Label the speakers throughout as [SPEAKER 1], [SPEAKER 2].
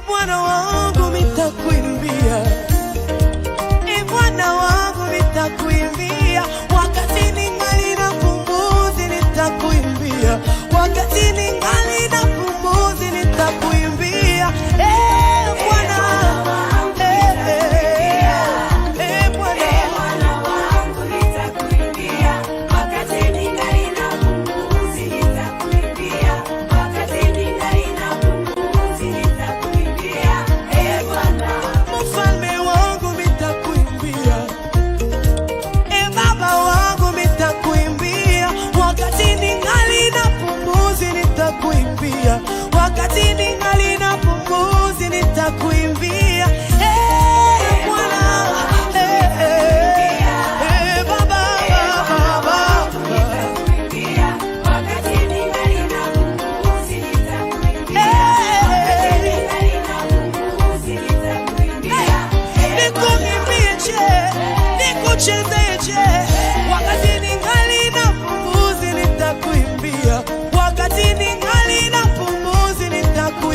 [SPEAKER 1] Bwana wangu nitakuimbia, Bwana wangu nitakuimbia, wakati ningali na pumzi nitakuimbia, wakati ningali na pumzi nitakuimbia. Bwana,
[SPEAKER 2] Bwana wangu nitakuimbia, wakati ningali na pumzi nitakuimbia, wakati ningali na pumzi nitakuimbia. Bwana,
[SPEAKER 1] mfalme wangu nitakuimbia, baba wangu nitakuimbia, wakati ningali na pumzi nitakuimbia, wakati ningali na pumzi nitakuimbia. Bwana, baba,
[SPEAKER 2] nitakuimbia, wakati ningali na pumzi nitakuimbia, wakati ningali na pumzi nitakuimbia.
[SPEAKER 1] nikuimbie, nikuchezee, wakati ningali na pumzi nitakuimbia, wakati ningali na pumzi nitakuimbia.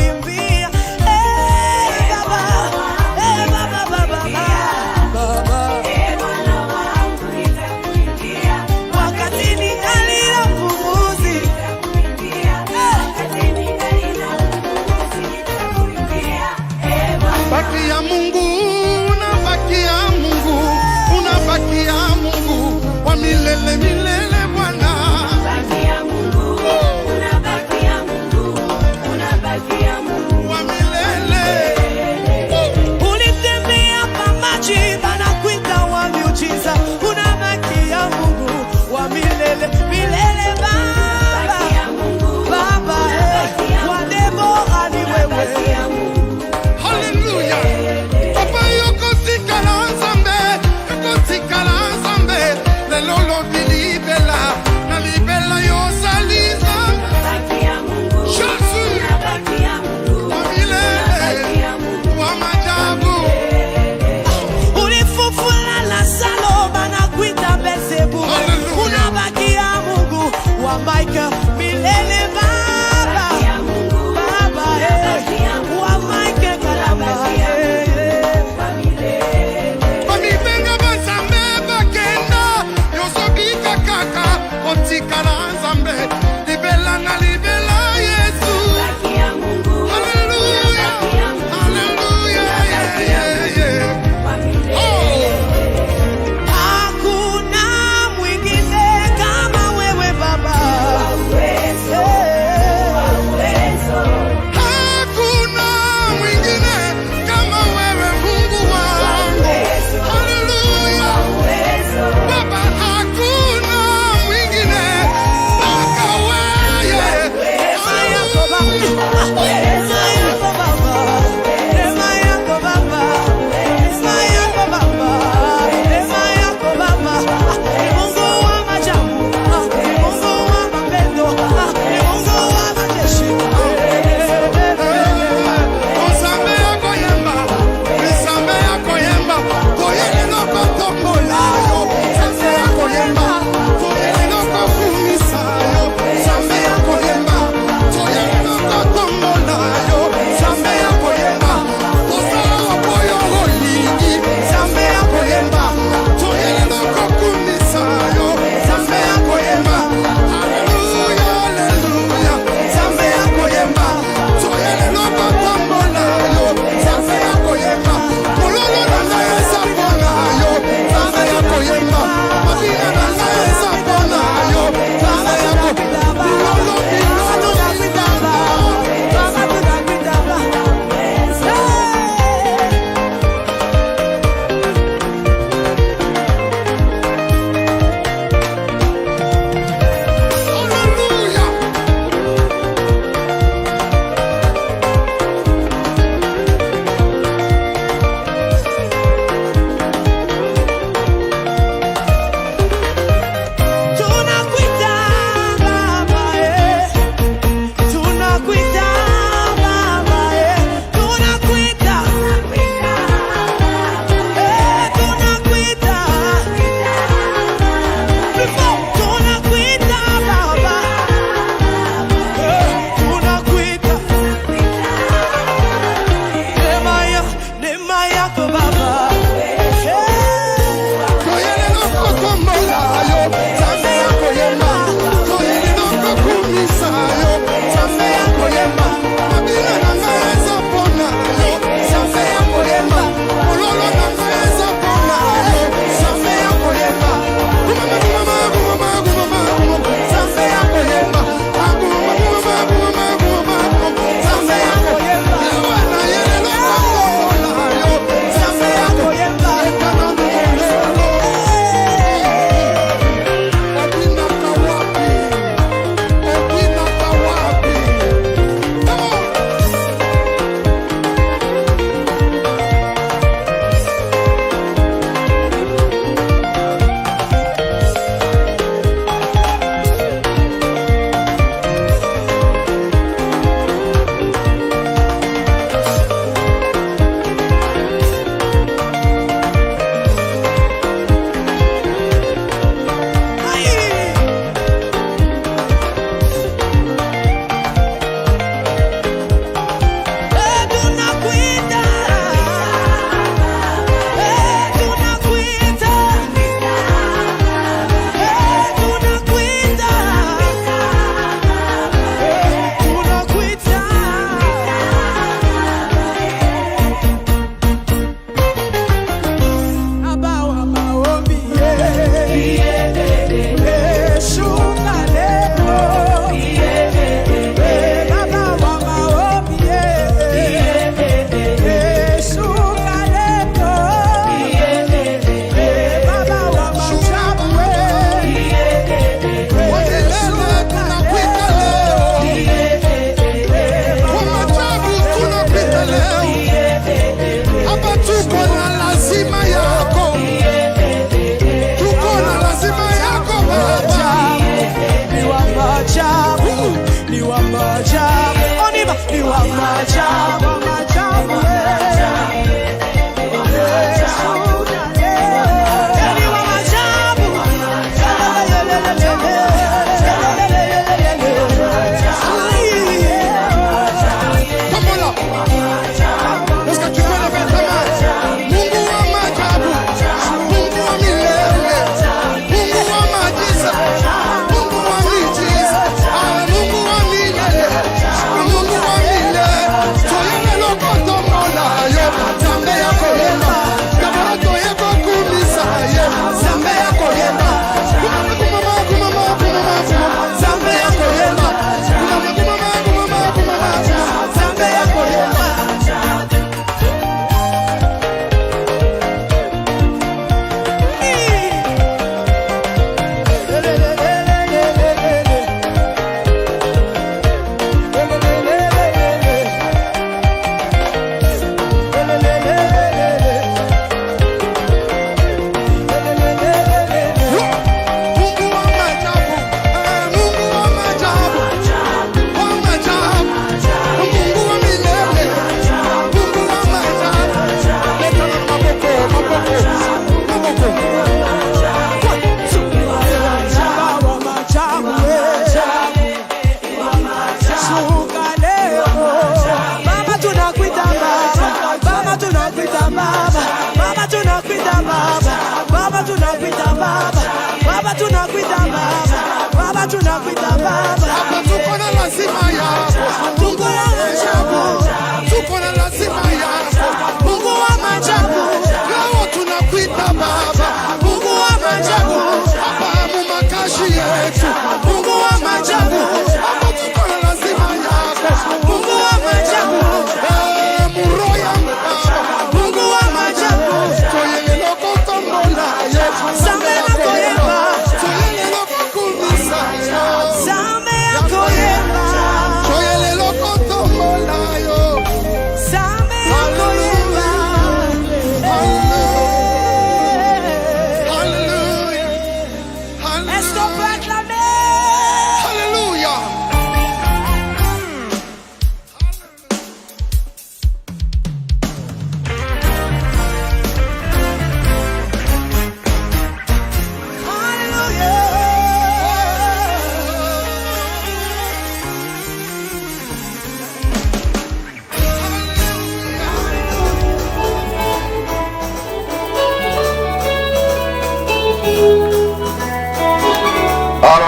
[SPEAKER 1] ni wa maajabu, maajabu,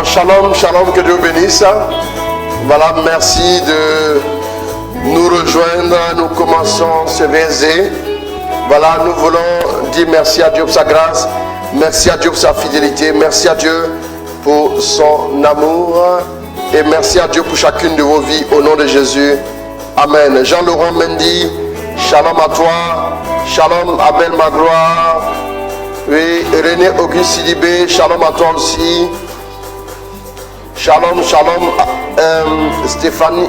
[SPEAKER 3] Shalom, shalom, que Dieu bénisse. Voilà, merci de nous rejoindre. Nous commençons ce verset. Voilà, nous voulons dire merci à Dieu pour sa grâce. Merci à Dieu pour sa fidélité. Merci à Dieu pour son amour. Et merci à Dieu pour chacune de vos vies. Au nom de Jésus. Amen. Jean-Laurent Mendy, shalom à toi. Shalom Abel Magloire. Oui, René Auguste Sidibé, shalom à toi aussi. Shalom, shalom, Stéphane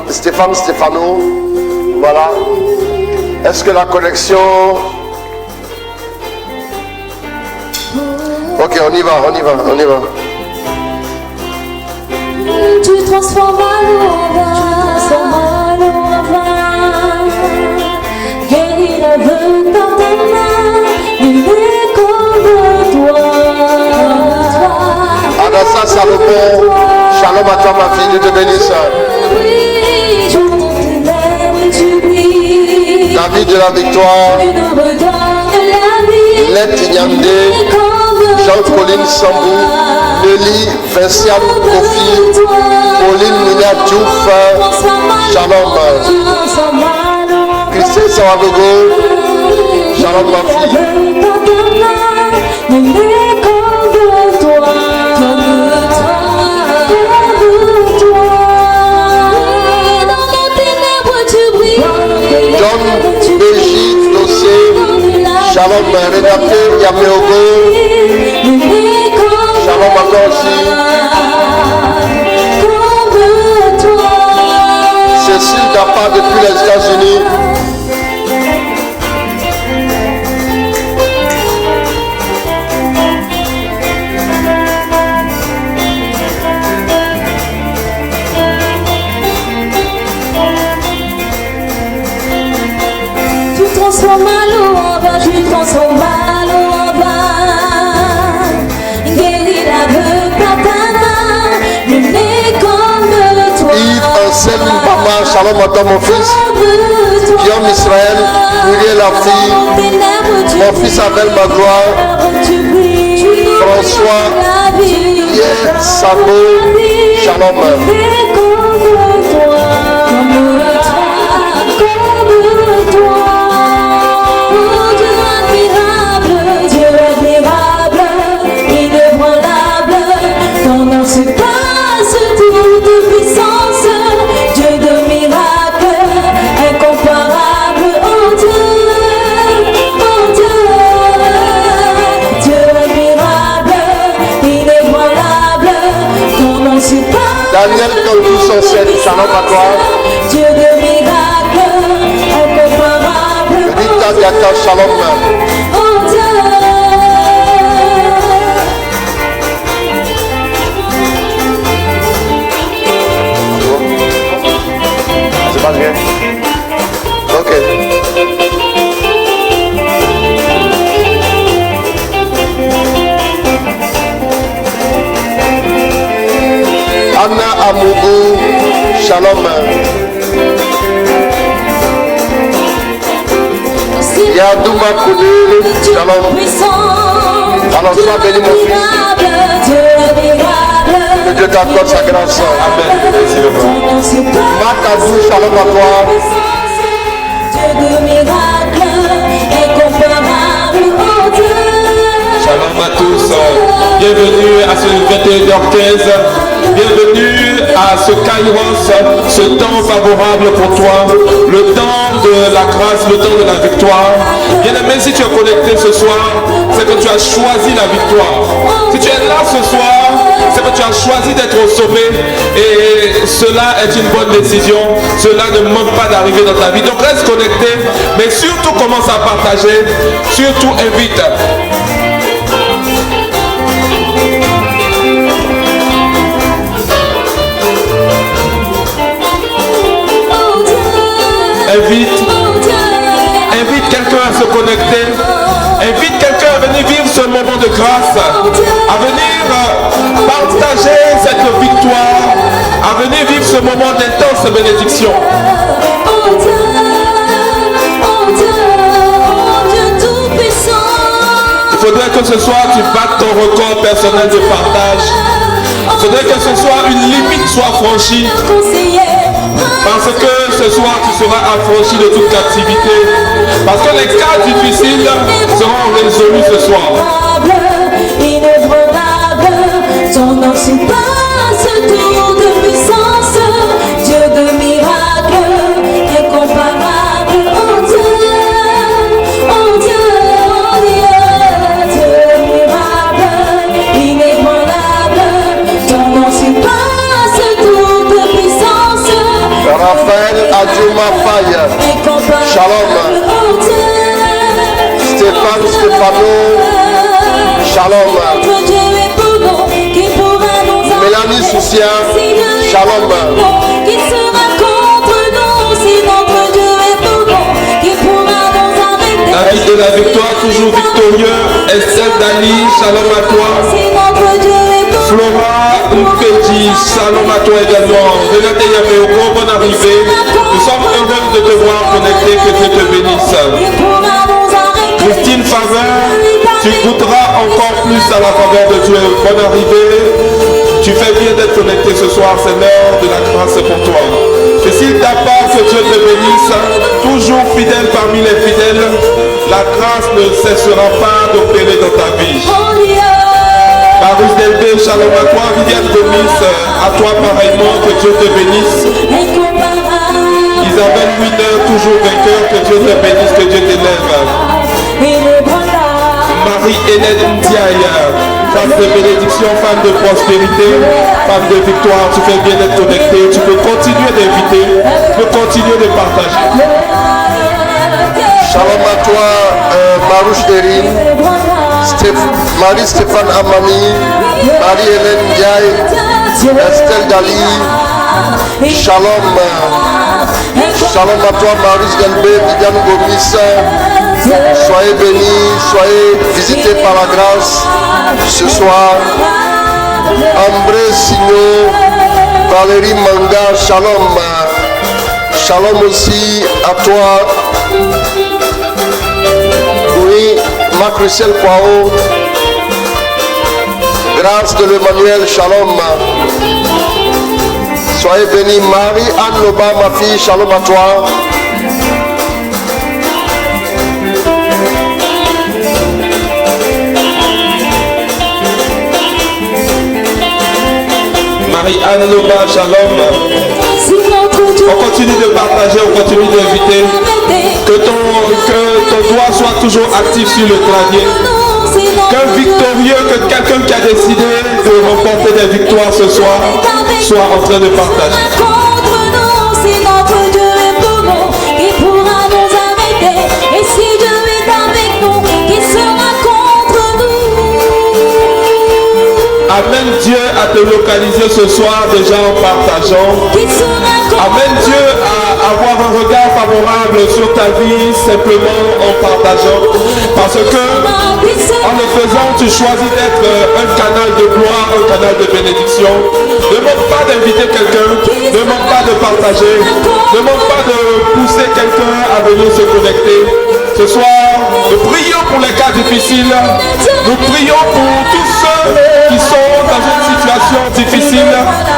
[SPEAKER 3] Stéphano, voilà. Est-ce que la connexion... Ok, on y va.
[SPEAKER 4] Tu transformes l'eau en vin, guéris l'aveugle dans ta main, nul n'est comme toi.
[SPEAKER 3] Adassa Salomon, shalom à toi ma fille, Dieu te bénisse. David de la victoire, Let Nyandé, Jean-Pauline Sambou, Nelly, Vinciane Kofi, Pauline Mila Diouf, shalom. Christine Sawagogo, shalom ma fille. John Béji Dossé, shalom Renaté Yameogo, shalom à toi aussi. Cécile Dapa depuis les États-Unis. shalom à toi mon fils. Guillaume Israël, Muriel la fille, mon fils Abel Magloire, François, Pierre Sabo, shalom. Daniel Kantou 107, shalom à toi.
[SPEAKER 4] Dieu de miracles, incomparable.
[SPEAKER 3] Rita Diaka, shalom.
[SPEAKER 4] Oh Dieu.
[SPEAKER 3] C'est pas bien. Ok. Anna Amougou, shalom. Yadouma Koudé, shalom. Alors sois béni mon fils. Que Dieu t'accorde sa grâce. Amen. Makadou, shalom à toi.
[SPEAKER 4] Dieu de miracles, incomparable, oh Dieu.
[SPEAKER 5] Shalom à tous, bienvenue à ce 21h15, bienvenue à ce Kairos, ce temps favorable pour toi, le temps de la grâce, le temps de la victoire. Bien-aimé, si tu es connecté ce soir, c'est que tu as choisi la victoire. Si tu es là ce soir, c'est que tu as choisi d'être sauvé et cela est une bonne décision. Cela ne manque pas d'arriver dans ta vie. Donc reste connecté, mais surtout commence à partager, surtout invite. Invite quelqu'un à se connecter. Invite quelqu'un à venir vivre ce moment de grâce. À venir partager cette victoire. À venir vivre ce moment d'intense bénédiction. Il faudrait que ce soir tu battes ton record personnel de partage. Il faudrait que ce soir une limite soit franchie. Parce que ce soir tu seras affranchi de toute captivité. Parce que les cas difficiles seront résolus ce soir.
[SPEAKER 4] Ton nom surpasse toute puissance. Dieu de miracles, incomparable. Oh Dieu, oh Dieu, oh Dieu. Dieu de miracles, inébranlable. Ton nom surpasse toute puissance.
[SPEAKER 3] Raphaël Adjouma Faye, shalom. Stéphane Stéphano, shalom. Mélanie Soutien, shalom.
[SPEAKER 4] Qui sera contre nous si notre Dieu est pour nous? Qui pourra nous arrêter?
[SPEAKER 5] David de la victoire, toujours victorieux. Estelle Dali, shalom à toi.
[SPEAKER 4] Si notre Dieu est pour nous?
[SPEAKER 5] Flora Mpeti, shalom à toi également. Renate Yameoko, bonne arrivée. Nous sommes heureux de te voir connecté. Que Dieu te bénisse.
[SPEAKER 4] Qui pourra nous arrêter?
[SPEAKER 5] Christine Faveur, tu goûteras encore plus à la faveur de Dieu. Bonne arrivée. Tu fais bien d'être connecté ce soir, c'est l'heure de la grâce pour toi. Et s'il t'a pas, que Dieu te bénisse, toujours fidèle parmi les fidèles, la grâce ne cessera pas d'opérer dans ta vie. Marus Delbé, shalom à toi. Viviane Gomis, à toi pareillement, que Dieu te bénisse. Isabelle Wiener, toujours vainqueur, que Dieu te bénisse, que Dieu t'élève. Marie-Hélène Ndiaye, femme de bénédiction, femme de prospérité, femme de victoire, tu fais bien d'être connecté, tu peux continuer d'inviter, tu peux continuer de partager.
[SPEAKER 3] Shalom à toi, Marouche Derine, Marie-Stéphane Amami, Marie-Hélène Ndiaye, Estelle Dali, Shalom. Shalom à toi, Maurice Delbé, Viviane Gomis. Soyez bénis, soyez visités par la grâce ce soir. Ambré Signo, Valérie Manga, shalom. Shalom aussi à toi. Oui, Marc-Lucien Kwao. Grâce de l'Emmanuel, shalom. Soyez bénis. Marie-Anne Loba, ma fille, shalom à toi.
[SPEAKER 5] Marie-Anne Loba, shalom. On continue de partager, on continue d'inviter. Que ton doigt soit toujours actif sur le clavier. Qu'un victorieux, que quelqu'un qui a décidé de remporter des victoires ce soir soit en train de partager.
[SPEAKER 4] Contre nous, si notre Dieu est pour nous, qui pourra nous arrêter? Et si Dieu est avec nous, qui sera contre nous?
[SPEAKER 5] Amène Dieu à te localiser ce soir déjà en partageant.
[SPEAKER 4] Qui sera contre
[SPEAKER 5] Amène Dieu à avoir un regard favorable sur ta vie simplement en partageant. Parce que en le faisant, tu choisis d'être un canal de gloire, un canal de bénédiction. Ne manque pas d'inviter quelqu'un, ne manque pas de partager, ne manque pas de pousser quelqu'un à venir se connecter. Ce soir, nous prions pour les cas difficiles. Nous prions pour tous ceux qui sont dans une situation difficile,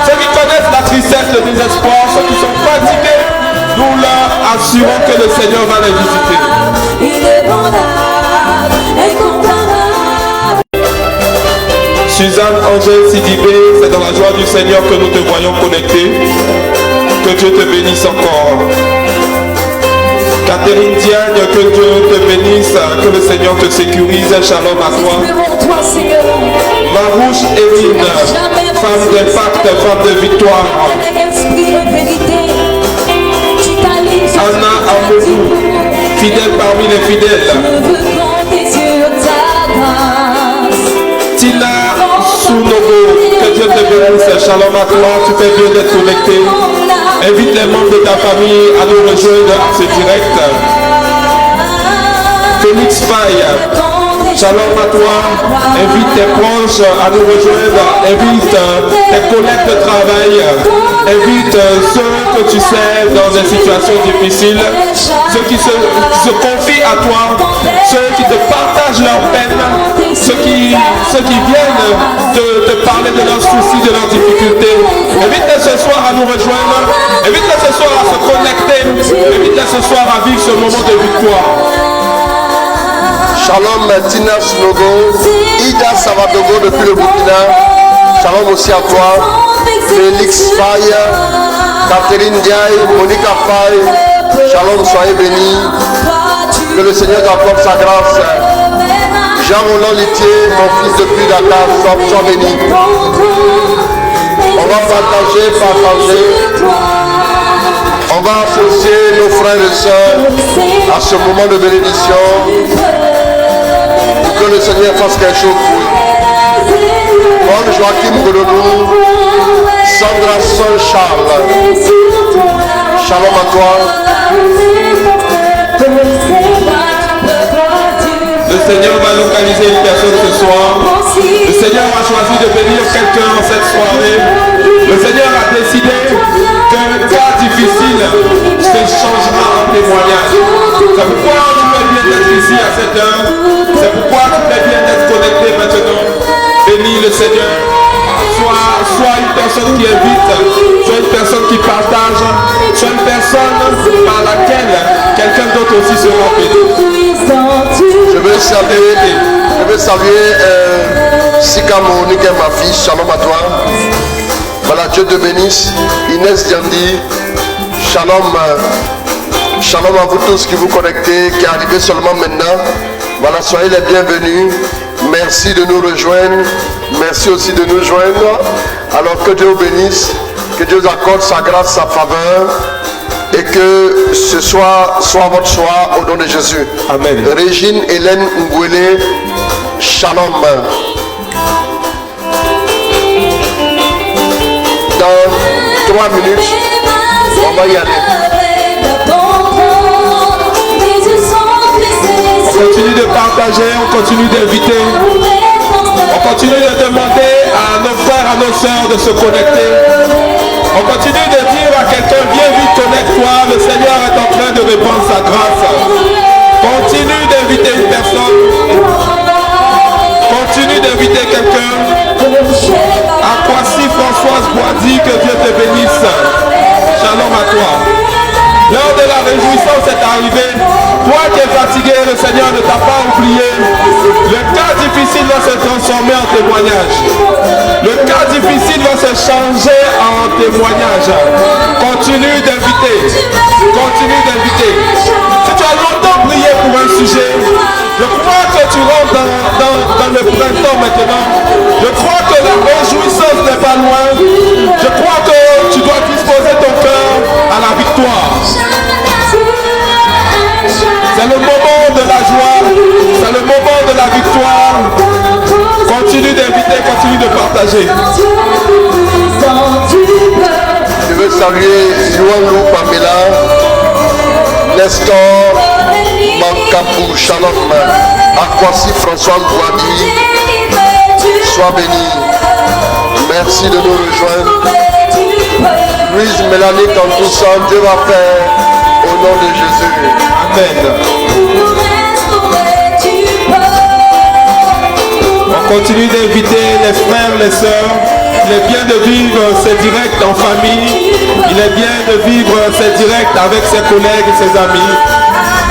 [SPEAKER 5] ceux qui connaissent la tristesse, le désespoir, ceux qui sont fatigués. Nous leur assurons que le Seigneur va les visiter. Suzanne Angèle Sidibé, c'est dans la joie du Seigneur que nous te voyons connecté. Que Dieu te bénisse encore. Catherine Diagne, que Dieu te bénisse, que le Seigneur te sécurise. Shalom à toi. Marouche Evine, femme d'impact, femme de victoire. Anna Amourou, fidèle parmi les fidèles. Tina Sounogo, que Dieu te bénisse. Shalom à toi, tu fais bien d'être connecté. Invite les membres de ta famille à nous rejoindre à ce direct. Félix Faye, shalom à toi. Invite tes proches à nous rejoindre. Invite tes collègues de travail. Invite ceux que tu sais dans des situations difficiles. Ceux qui se confient à toi. Ceux qui te partagent leurs peines. Ceux qui viennent te parler de leurs soucis, de leurs difficultés. Invite-les ce soir à nous rejoindre. Invite-les ce soir à se connecter. Invite-les ce soir à vivre ce moment de victoire.
[SPEAKER 3] Shalom Tina Snogo, Ida Savadogo depuis le Burkina. Shalom aussi à toi. Félix Faye, Catherine Diaye, Monica Faye. Shalom, soyez bénis. Que le Seigneur t'accorde sa grâce. Jean-Roland Litier, mon fils depuis Dakar, sois béni. On va partager. On va associer nos frères et sœurs à ce moment de bénédiction. Pour que le Seigneur fasse quelque chose pour eux. Paul Joachim Godonou, Sandra Sol Charles. Shalom à toi.
[SPEAKER 5] Le Seigneur va localiser une personne ce soir. Le Seigneur a choisi de bénir quelqu'un en cette soirée. Le Seigneur a décidé qu'un cas difficile se changera en témoignage. C'est pourquoi tu fais bien d'être ici à cette heure. C'est pourquoi tu fais bien d'être connecté maintenant. Bénis le Seigneur. Sois une personne qui invite, sois une personne qui partage, sois une personne par laquelle quelqu'un d'autre aussi sera béni.
[SPEAKER 3] Je veux saluer Sika Monique, ma fille. Shalom à toi. Voilà, Dieu te bénisse. Inès Diandi. Shalom. Shalom à vous tous qui vous connectez, qui arrivez seulement maintenant. Voilà, soyez les bienvenus. Merci de nous rejoindre. Merci aussi de nous joindre. Alors que Dieu vous bénisse. Que Dieu vous accorde sa grâce, sa faveur. Et que ce soit votre soir au nom de Jésus.
[SPEAKER 5] Amen.
[SPEAKER 3] Régine Hélène Ngwele, shalom. Dans 3 minutes, on va y aller.
[SPEAKER 5] On continue de partager, on continue d'inviter. On continue de demander à nos frères, à nos sœurs de se connecter. On continue de dire à quelqu'un, viens vite, connecte-toi, le l'annonce est arrivée. Toi qui es fatigué, le Seigneur ne t'a pas oublié. Le cas difficile va se transformer en témoignage. Le cas difficile va se changer en témoignage. Continue d'inviter. Continue d'inviter. Si tu as longtemps prié pour un sujet, je crois que tu rentres dans le printemps maintenant. Je crois que la réjouissance n'est pas loin. Je crois que tu dois disposer ton cœur à la victoire. C'est le moment de la joie. C'est le moment de la victoire. Continue d'inviter, continue de partager.
[SPEAKER 3] Je veux saluer Yuanlou Pamela, Nestor, Mankapou, Shalom, Akwasi François Boadi. Sois béni. Merci de nous rejoindre. Louise Mélanie Kantoussan, Dieu va faire au nom de Jésus.
[SPEAKER 5] Amen. On continue d'inviter les frères, les sœurs. Il est bien de vivre ces directs en famille. Il est bien de vivre ces directs avec ses collègues et ses amis.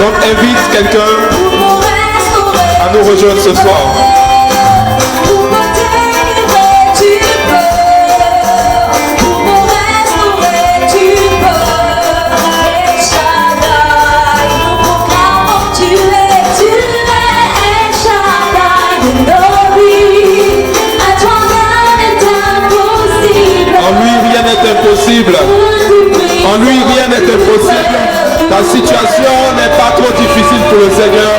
[SPEAKER 5] Donc invite quelqu'un à nous rejoindre ce soir. En lui, rien n'est impossible. En lui, rien n'est impossible. Ta situation n'est pas trop difficile pour le Seigneur.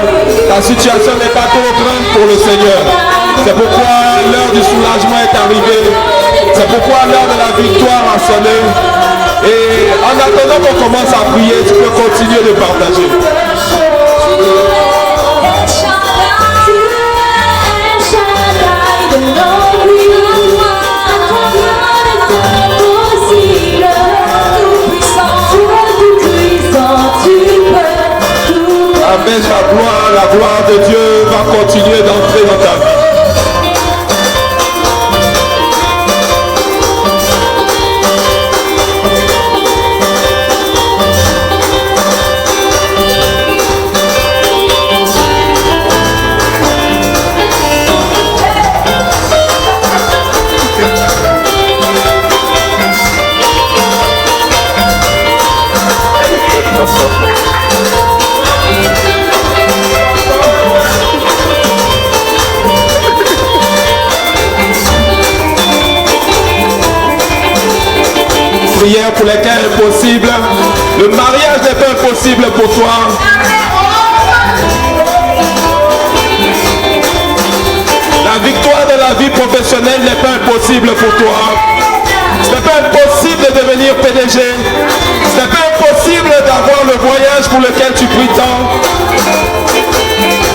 [SPEAKER 5] Ta situation n'est pas trop grande pour le Seigneur. C'est pourquoi l'heure du soulagement est arrivée. C'est pourquoi l'heure de la victoire a sonné. Et en attendant qu'on commence à prier, tu peux continuer de partager. Amen, la gloire de Dieu va continuer d'entrer dans ta vie. Prière pour les cas impossibles. Le mariage n'est pas impossible pour toi. La victoire de la vie professionnelle n'est pas impossible pour toi. Ce n'est pas impossible de devenir PDG. Ce n'est pas impossible d'avoir le voyage pour lequel tu pries tant.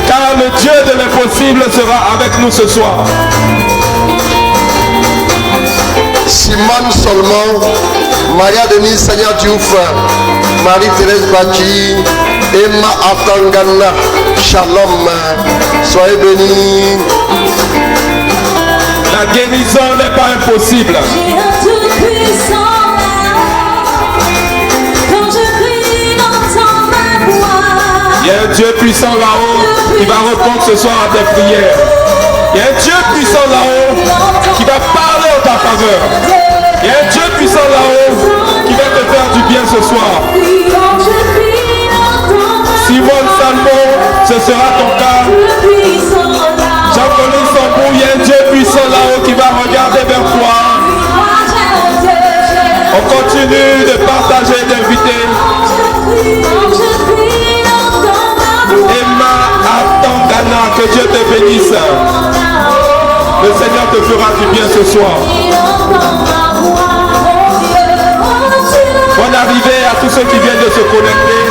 [SPEAKER 5] Car le Dieu de l'impossible sera avec nous ce soir.
[SPEAKER 3] Simone Solomon, Maria Denise Sanya Diouf, Marie-Thérèse Badji, Emma Atangana, Shalom, soyez bénis.
[SPEAKER 5] La guérison n'est pas impossible.
[SPEAKER 4] J'ai un tout puissant quand je prie, il entend ma voix.
[SPEAKER 5] Il y a un Dieu puissant là-haut qui va répondre ce soir à tes prières. Il y a un Dieu puissant là-haut qui va parler en ta faveur. Il y a un Dieu puissant là-haut qui va te faire du bien ce soir. Simone Salmon, ce sera ton cas. Jean-Colin Sambou, il y a un Dieu puissant là-haut qui va regarder vers toi. On continue de partager, d'inviter. Emma Atangana, que Dieu te bénisse. Le Seigneur te fera du bien ce soir. Bonne arrivée à tous ceux qui viennent de se connecter.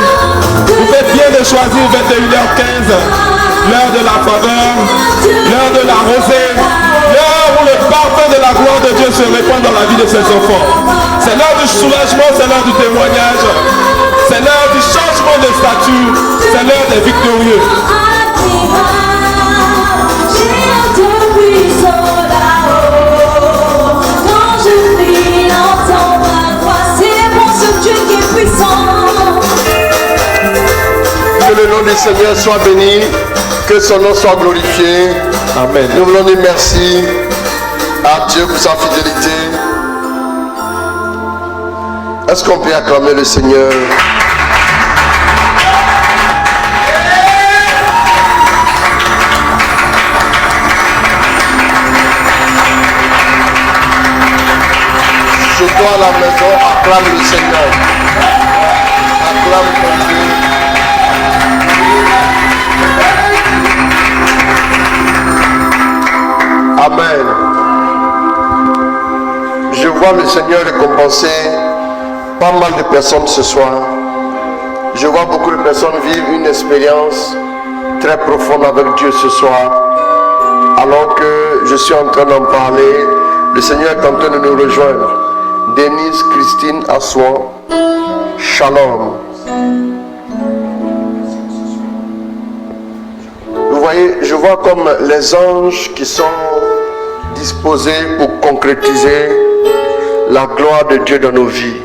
[SPEAKER 5] Vous faites bien de choisir 21h15, l'heure de la faveur, l'heure de la rosée, l'heure où le parfum de la gloire de Dieu se répand dans la vie de ses enfants. C'est l'heure du soulagement, c'est l'heure du témoignage, c'est l'heure du changement de statut, c'est l'heure des victorieux.
[SPEAKER 4] Dieu qui est puissant.
[SPEAKER 3] nom du Seigneur soit béni, que son nom soit glorifié.
[SPEAKER 5] Amen.
[SPEAKER 3] Nous voulons dire merci à Dieu pour sa fidélité. Est-ce qu'on peut acclamer le Seigneur? Je dois à la maison, acclame le Seigneur. Acclame ton Dieu. Amen. Je vois le Seigneur récompenser pas mal de personnes ce soir. Je vois beaucoup de personnes vivre une expérience très profonde avec Dieu ce soir. Alors que je suis en train d'en parler, le Seigneur est en train de nous rejoindre. Denise Christine Assouan, Shalom. Vous voyez, je vois comme les anges qui sont disposés pour concrétiser la gloire de Dieu dans nos vies.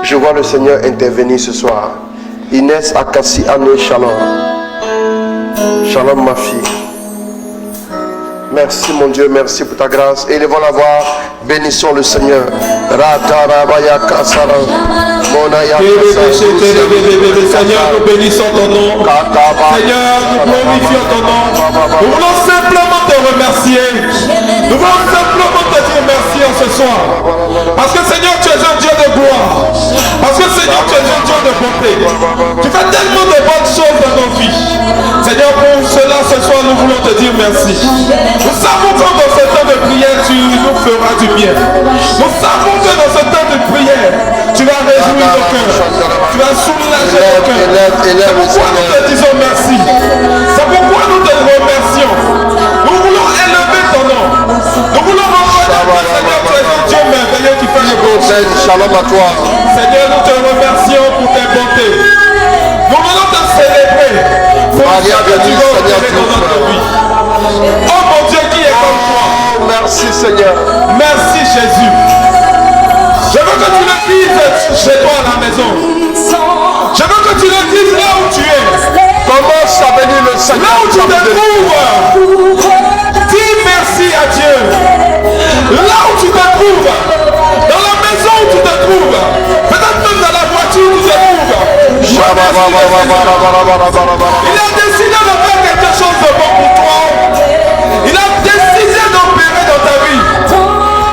[SPEAKER 3] Je vois le Seigneur intervenir ce soir. Inès Akassi Anne, Shalom. Shalom ma fille. Merci mon Dieu, merci pour ta grâce. Élevons la voix, bénissons le Seigneur.
[SPEAKER 5] Seigneur, nous bénissons ton nom. Seigneur, nous glorifions ton nom. Nous voulons simplement te remercier. Nous voulons simplement te dire merci en ce soir. Parce que Seigneur, tu es un Dieu de gloire. Parce que Seigneur, tu es un Dieu de bonté. Tu fais tellement de bonnes choses dans nos vies. Seigneur, pour cela, ce soir, nous voulons te dire merci. Nous savons que dans ce temps de prière, tu nous feras du bien. Nous savons que dans ce temps de prière, tu vas réjouir nos cœurs. Tu vas soulager nos cœurs. C'est pourquoi nous te disons merci. C'est pourquoi nous te remercions. Nous voulons élever ton nom. Nous voulons reconnaître, Seigneur, tu es un Dieu merveilleux qui fait le bon.
[SPEAKER 3] Shalom à toi.
[SPEAKER 5] Seigneur, nous te remercions pour tes bontés. Nous voulons te célébrer pour ce que tu vas opérer dans notre vie. Oh mon Dieu, qui est comme toi?
[SPEAKER 3] Merci Seigneur.
[SPEAKER 5] Merci Jésus. Je veux que tu le dises chez toi à la maison. Je veux que tu le dises là où tu es.
[SPEAKER 3] Commence à bénir le Seigneur.
[SPEAKER 5] Là où tu te trouves. Dis merci à Dieu. Là où tu te trouves. Dans la maison où tu te trouves. Peut-être même dans la voiture où tu te trouves. Il a décidé de faire quelque chose de bon pour toi. Il a décidé d'opérer dans ta vie.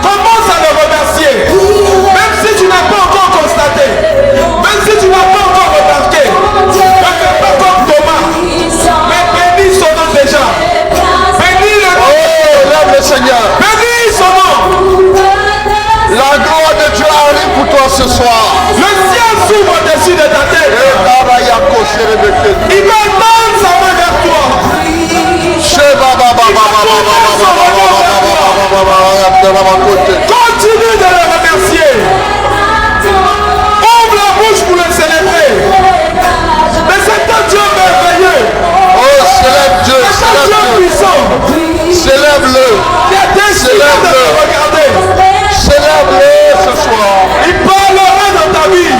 [SPEAKER 5] Commence à le remercier. Même si tu n'as pas encore constaté. Même si tu n'as pas encore remarqué. Ne fais pas comme Thomas. Mais bénis son nom déjà. Bénis le nom.
[SPEAKER 3] Oh, lève le Seigneur.
[SPEAKER 5] Bénis son nom.
[SPEAKER 3] La gloire de Dieu arrive pour toi ce soir.
[SPEAKER 5] Le ciel s'ouvre au-dessus de ta tête. Il va tendre sa main vers toi. Continue de le remercier. Ouvre la bouche pour le célébrer. Mais c'est un Dieu merveilleux.
[SPEAKER 3] Oh, célèbre Dieu,
[SPEAKER 5] C'est un Dieu
[SPEAKER 3] célèbre Dieu.
[SPEAKER 5] puissant.
[SPEAKER 3] Célèbre-le.
[SPEAKER 5] Qui a décidé de te regarder.
[SPEAKER 3] Célèbre-le ce soir.
[SPEAKER 5] Il parlera dans ta vie.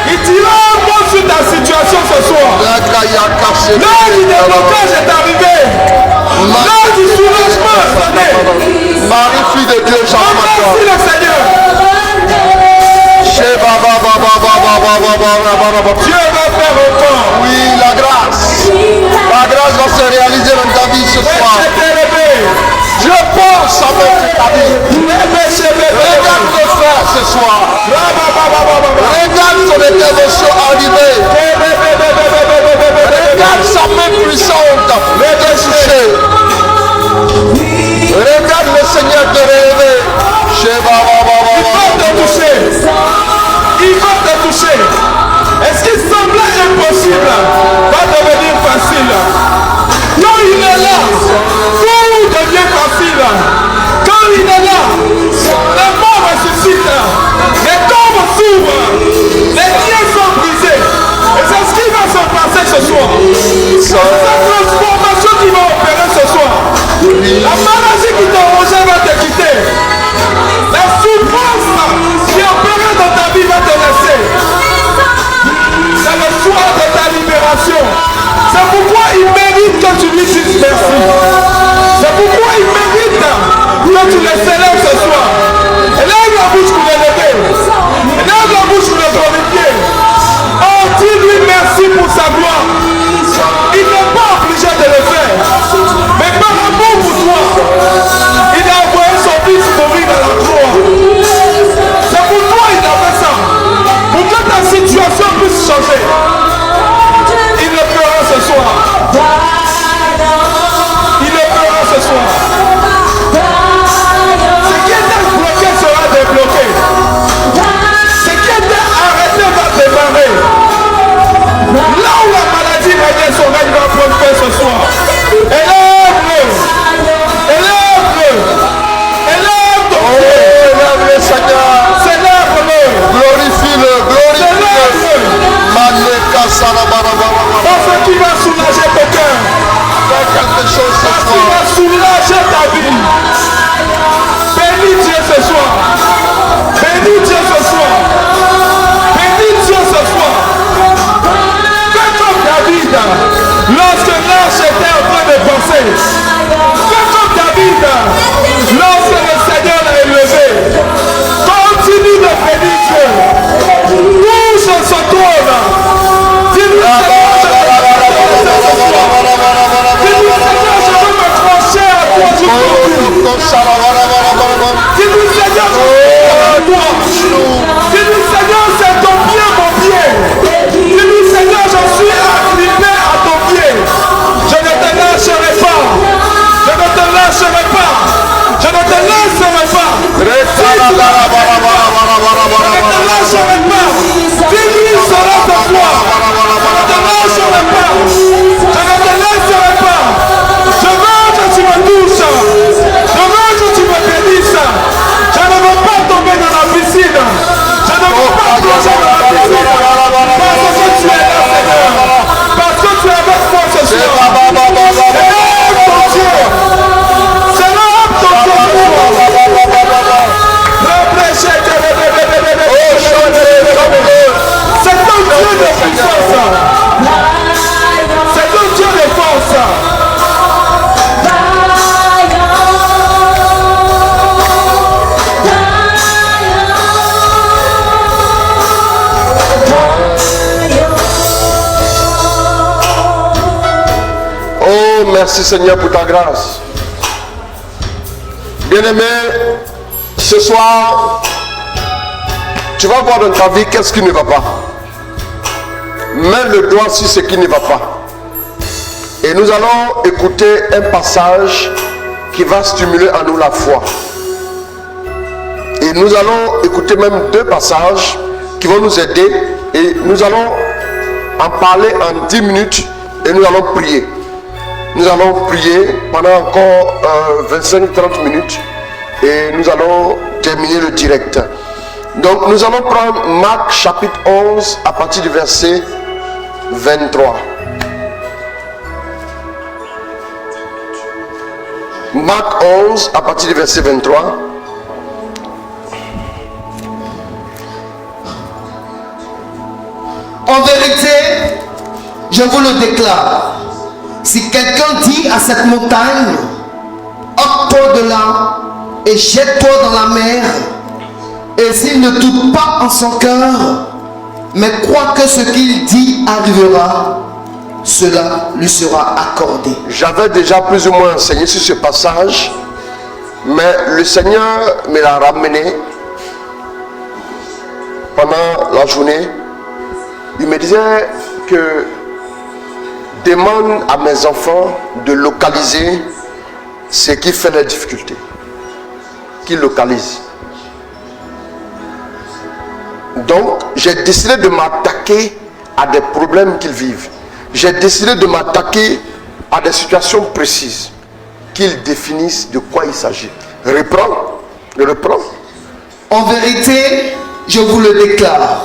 [SPEAKER 5] Il dira un mot sur ta situation ce soir. L'heure du déblocage est arrivé. L'heure du soulagement est sonné.
[SPEAKER 3] Marie, fille de Dieu, shalom à toi.
[SPEAKER 5] Remercie le Seigneur. Dieu va faire autant.
[SPEAKER 3] Oui, la grâce. La grâce va se réaliser dans ta vie ce soir. Dieu pense à mettre ta vie. Regarde ton frère ce soir. Regarde son intervention arrivée. Regarde sa main puissante. Regarde le Seigneur te relever.
[SPEAKER 5] Il va te toucher. Il va te toucher. Est-ce qu'il semblait impossible va devenir facile? Quand il est là, tout devient facile. Quand il est là, les morts ressuscitent. Les tombes s'ouvrent. Les liens sont brisés. Et c'est ce qui va se passer ce soir. Cette transformation qui tu les célèbres ce soir. Élève la bouche pour les lever. Élève la bouche pour les glorifier. Oh, dis-lui merci pour sa gloire. Il n'est pas obligé de le faire. Mais par amour pour toi, il a envoyé son fils mourir dans la croix. C'est pour toi il a fait ça. Pour que ta situation puisse changer. Il le fera ce soir. Il le fera ce soir. Ce qui était bloqué sera débloqué. Ce qui était arrêté va démarrer. Là où la maladie régnait, son règne va prendre fin ce soir. Élève-le. Élève-le. Élève ton Dieu.
[SPEAKER 3] Élève-le, Seigneur.
[SPEAKER 5] Célèbre-le.
[SPEAKER 3] Glorifie-le, glorifie-le.
[SPEAKER 5] Parce qu'il va soulager ton cœur.
[SPEAKER 3] Fais quelque chose ce
[SPEAKER 5] Parce qu'il va
[SPEAKER 3] soir.
[SPEAKER 5] soulager ta vie. Bénis Dieu ce soir. Bénis Dieu ce soir. Bénis Dieu ce soir. Fais comme David. Lorsque l'arche était en train de passer. Fais comme David. Lorsque le Seigneur l'a élevé. Continue de bénir Dieu. Touche son trône. Dis-lui Seigneur, je veux m'accrocher à toi jusqu'au bout. Dis-lui Seigneur, je veux toi. Dis-lui Seigneur, c'est ton pied, mon pied. Dis-lui Seigneur, je suis agrippé à ton pied. Je ne te lâcherai pas. Je ne te lâcherai pas. Je ne te lâcherai pas. Je ne te lâcherai pas. Dis-lui, il sera ton foi. Je ne te lâcherai pas. Je ne te laisserai pas. Je veux que tu me touches. Je veux que tu me bénisses. Je ne veux pas tomber dans la piscine. Je ne veux pas plonger dans la piscine. Parce que tu es là, Seigneur. Parce que tu es avec moi ce soir. Élève ton Dieu. Célèbre ton Dieu ce soir. C'est un Dieu de puissance. C'est un Dieu de force.
[SPEAKER 3] Oh, merci Seigneur pour ta grâce. Bien-aimé, ce soir, tu vas voir dans ta vie qu'est-ce qui ne va pas. Mets le doigt sur ce qui ne va pas. Et nous allons écouter un passage qui va stimuler en nous la foi. Et nous allons écouter même deux passages qui vont nous aider. Et nous allons en parler en 10 minutes et nous allons prier. Nous allons prier pendant encore 25-30 minutes et nous allons terminer le direct. Donc nous allons prendre Marc chapitre 11 à partir du verset 23. Marc 11 à partir du verset 23.
[SPEAKER 1] En vérité, je vous le déclare, si quelqu'un dit à cette montagne, ôte-toi de là et jette-toi dans la mer, et s'il ne doute pas en son cœur, mais croit que ce qu'il dit arrivera, cela lui sera accordé.
[SPEAKER 3] J'avais déjà plus ou moins enseigné sur ce passage, mais le Seigneur me l'a ramené pendant la journée. Il me disait que demande à mes enfants de localiser ce qui fait la difficulté. Qu'ils localisent. Donc, j'ai décidé de m'attaquer à des problèmes qu'ils vivent. J'ai décidé de m'attaquer à des situations précises. Qu'ils définissent de quoi il s'agit. Reprends.
[SPEAKER 1] En vérité, je vous le déclare.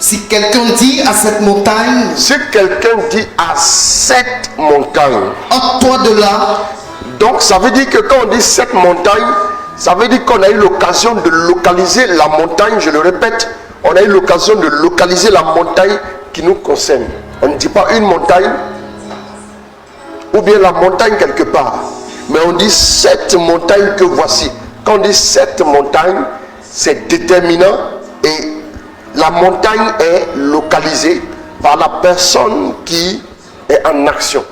[SPEAKER 1] Si quelqu'un dit à cette montagne,
[SPEAKER 3] Si quelqu'un dit à cette montagne,
[SPEAKER 1] ôte-toi de là,
[SPEAKER 3] donc ça veut dire que quand on dit cette montagne, ça veut dire qu'on a eu l'occasion de localiser la montagne, je le répète, on a eu l'occasion de localiser la montagne qui nous concerne. On ne dit pas une montagne, ou bien la montagne quelque part, mais on dit cette montagne que voici. quand on dit cette montagne, c'est déterminant et la montagne est localisée par la personne qui est en action.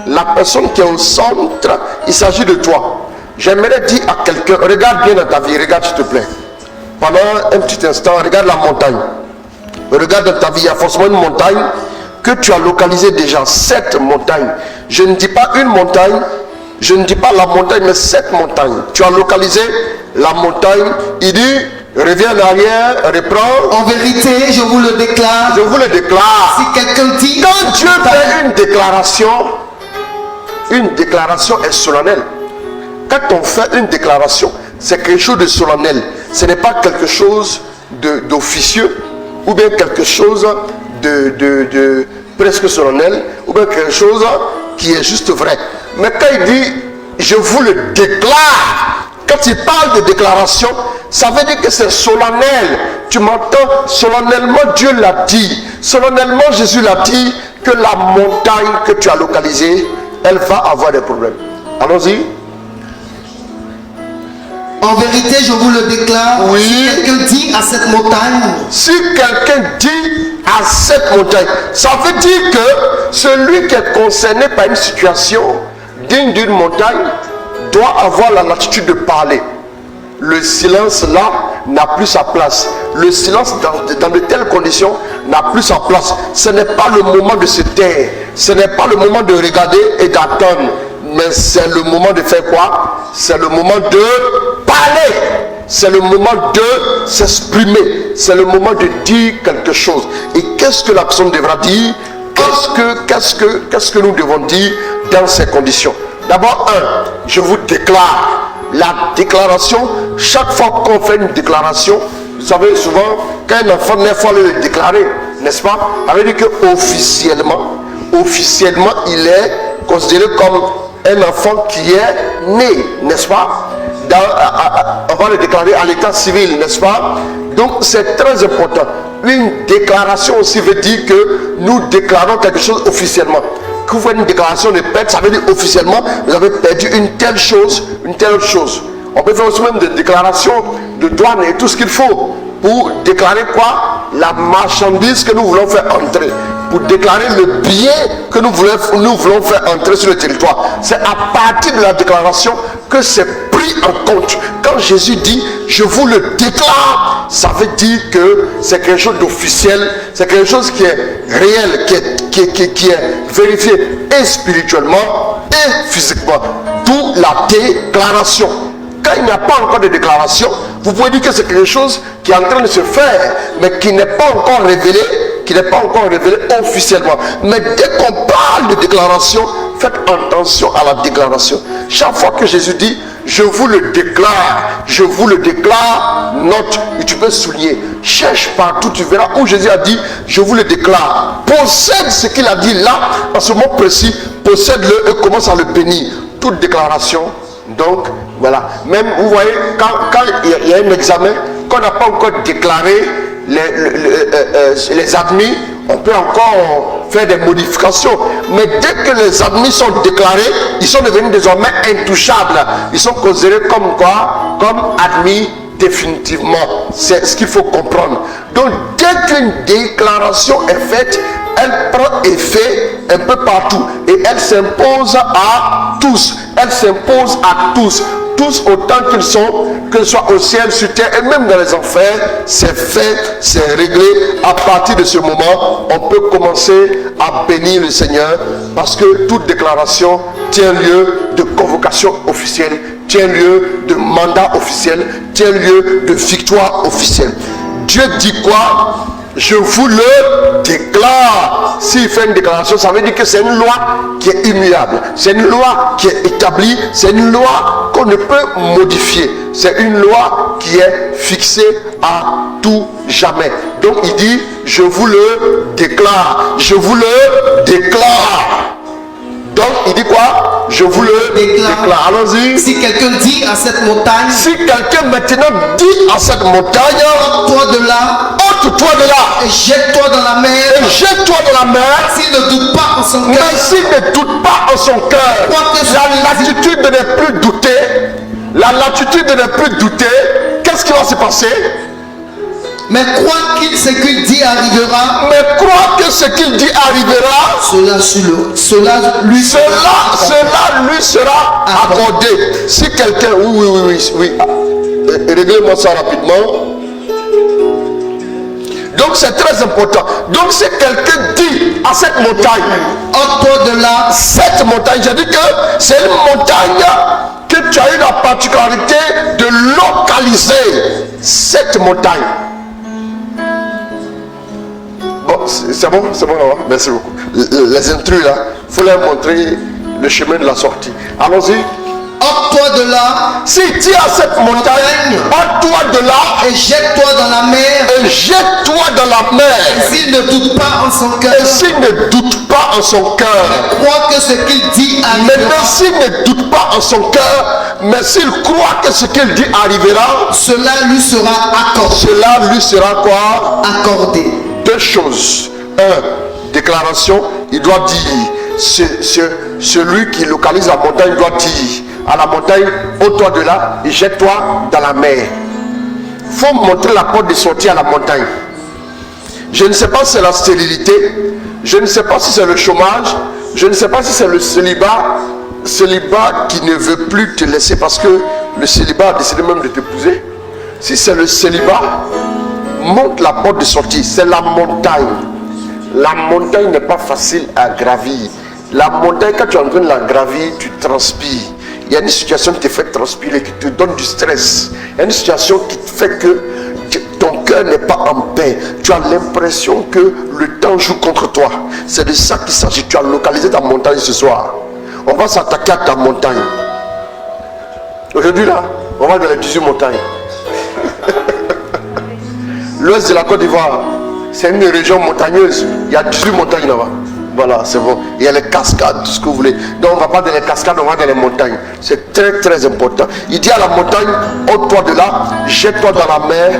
[SPEAKER 3] La personne qui est au centre, il s'agit de toi. J'aimerais dire à quelqu'un, regarde bien dans ta vie, regarde s'il te plaît. Pendant un petit instant, regarde la montagne. Regarde dans ta vie, il y a forcément une montagne que tu as localisée déjà, 7 montagnes. Je ne dis pas une montagne, je ne dis pas la montagne, mais 7 montagnes. Tu as localisé la montagne, il dit, reviens en arrière, reprends.
[SPEAKER 1] En vérité, je vous le déclare.
[SPEAKER 3] Je vous le déclare.
[SPEAKER 1] Si quelqu'un dit...
[SPEAKER 3] Quand Dieu fait une déclaration est solennelle. Quand on fait une déclaration, c'est quelque chose de solennel. Ce n'est pas quelque chose d'officieux ou bien quelque chose de presque solennel ou bien quelque chose qui est juste vrai. Mais quand il dit je vous le déclare, quand il parle de déclaration, ça veut dire que c'est solennel. Tu m'entends? Solennellement Dieu l'a dit. Solennellement Jésus l'a dit que la montagne que tu as localisée, elle va avoir des problèmes. Allons-y.
[SPEAKER 1] En vérité, je vous le déclare.
[SPEAKER 3] Oui.
[SPEAKER 1] Si quelqu'un dit à cette montagne,
[SPEAKER 3] Si quelqu'un dit à cette montagne, ça veut dire que celui qui est concerné par une situation digne d'une montagne doit avoir la latitude de parler. Le silence là n'a plus sa place. Le silence dans de telles conditions n'a plus sa place. Ce n'est pas le moment de se taire. Ce n'est pas le moment de regarder et d'attendre. Mais c'est le moment de faire quoi? C'est le moment de parler. C'est le moment de s'exprimer. C'est le moment de dire quelque chose. Et qu'est-ce que la personne devra dire? Qu'est-ce que nous devons dire dans ces conditions? D'abord, je vous déclare. La déclaration, chaque fois qu'on fait une déclaration, vous savez, souvent, quand un enfant naît, il faut le déclarer, n'est-ce pas? Ça veut dire qu'officiellement, il est considéré comme un enfant qui est né, n'est-ce pas? On va le déclarer à l'état civil, n'est-ce pas? Donc c'est très important. Une déclaration aussi veut dire que nous déclarons quelque chose officiellement. Quand vous faites une déclaration de perte, ça veut dire officiellement, vous avez perdu une telle chose, une telle autre chose. On peut faire aussi même des déclarations de douane et tout ce qu'il faut pour déclarer quoi? La marchandise que nous voulons faire entrer. Pour déclarer le bien que nous voulons faire entrer sur le territoire. C'est à partir de la déclaration que c'est pris en compte. Quand Jésus dit je vous le déclare, ça veut dire que c'est quelque chose d'officiel, c'est quelque chose qui est réel, qui est vérifié et spirituellement et physiquement. D'où la déclaration. Quand il n'y a pas encore de déclaration, vous pouvez dire que c'est quelque chose qui est en train de se faire, mais qui n'est pas encore révélé, officiellement. Mais dès qu'on parle de déclaration, faites attention à la déclaration. Chaque fois que Jésus dit je vous le déclare, note, et tu peux souligner. Cherche partout, tu verras où Jésus a dit je vous le déclare. Possède ce qu'il a dit là, en ce moment précis, possède-le et commence à le bénir. Toute déclaration, donc voilà. Même vous voyez, quand il y a un examen, qu'on n'a pas encore déclaré les admis, on peut encore faire des modifications. Mais dès que les admis sont déclarés, ils sont devenus désormais intouchables. Ils sont considérés comme quoi? Comme admis définitivement. C'est ce qu'il faut comprendre. Donc dès qu'une déclaration est faite, elle prend effet un peu partout. Et elle s'impose à tous. Elle s'impose à tous. Tous autant qu'ils sont, que ce soit au ciel, sur terre et même dans les enfers, c'est fait, c'est réglé. À partir de ce moment, on peut commencer à bénir le Seigneur parce que toute déclaration tient lieu de convocation officielle, tient lieu de mandat officiel, tient lieu de victoire officielle. Dieu dit quoi? Je vous le déclare. S'il fait une déclaration, ça veut dire que c'est une loi qui est immuable. C'est une loi qui est établie. C'est une loi qu'on ne peut modifier. C'est une loi qui est fixée à tout jamais. Donc il dit, je vous le déclare. Je vous le déclare. Donc il dit quoi? Je vous le déclare. Allons-y.
[SPEAKER 1] Si quelqu'un dit à cette montagne,
[SPEAKER 3] si quelqu'un maintenant dit à cette montagne,
[SPEAKER 1] ôte-toi de là, et jette-toi dans la mer, s'il ne doute pas en son cœur,
[SPEAKER 3] mais s'il ne doute pas en son cœur, la latitude de ne plus douter, La latitude de ne plus douter. Qu'est-ce qui va se passer?
[SPEAKER 1] Mais crois qu'il ce qu'il dit arrivera.
[SPEAKER 3] Mais crois que ce qu'il dit arrivera.
[SPEAKER 1] Cela lui
[SPEAKER 3] sera accordé. Si quelqu'un... Oui. Réglez-moi ça rapidement. Donc c'est très important. Donc si quelqu'un dit à cette montagne,
[SPEAKER 1] ôte-toi de là.
[SPEAKER 3] Cette montagne, j'ai dit que c'est une montagne que tu as eu la particularité de localiser. Cette montagne. Bon, c'est bon, là. Merci beaucoup. Les intrus là, il faut leur montrer le chemin de la sortie. Allons-y.
[SPEAKER 1] Ôte-toi de là.
[SPEAKER 3] Si dit à cette montagne, ôte-toi de là.
[SPEAKER 1] Et jette-toi dans la mer.
[SPEAKER 3] Et jette-toi dans la mer.
[SPEAKER 1] S'il ne doute pas en son cœur.
[SPEAKER 3] Et s'il ne doute pas en son cœur.
[SPEAKER 1] Crois que ce qu'il dit arrivera.
[SPEAKER 3] Maintenant, s'il ne doute pas en son cœur, mais s'il croit que ce qu'il dit arrivera,
[SPEAKER 1] cela lui sera accordé.
[SPEAKER 3] Cela lui sera quoi?
[SPEAKER 1] Accordé.
[SPEAKER 3] Deux choses. Un, déclaration, il doit dire, celui qui localise la montagne doit dire à la montagne, ôte-toi de là et jette-toi dans la mer. Il faut montrer la porte de sortie à la montagne. Je ne sais pas si c'est la stérilité, je ne sais pas si c'est le chômage, je ne sais pas si c'est le célibat qui ne veut plus te laisser parce que le célibat a décidé même de t'épouser. Si c'est le célibat, montre la porte de sortie, c'est la montagne. La montagne n'est pas facile à gravir. La montagne, quand tu es en train de la gravir, tu transpires. Il y a une situation qui te fait transpirer, qui te donne du stress. Il y a une situation qui te fait que ton cœur n'est pas en paix. Tu as l'impression que le temps joue contre toi. C'est de ça qu'il s'agit. Tu as localisé ta montagne ce soir. On va s'attaquer à ta montagne. Aujourd'hui là, on va dans les 18 montagnes. L'ouest de la Côte d'Ivoire, c'est une région montagneuse. Il y a 18 montagnes là-bas. Voilà, c'est bon. Il y a les cascades, tout ce que vous voulez. Donc on ne va pas dans les cascades, on va dans les montagnes. C'est très très important. Il dit à la montagne, ôte-toi de là, jette-toi dans la mer.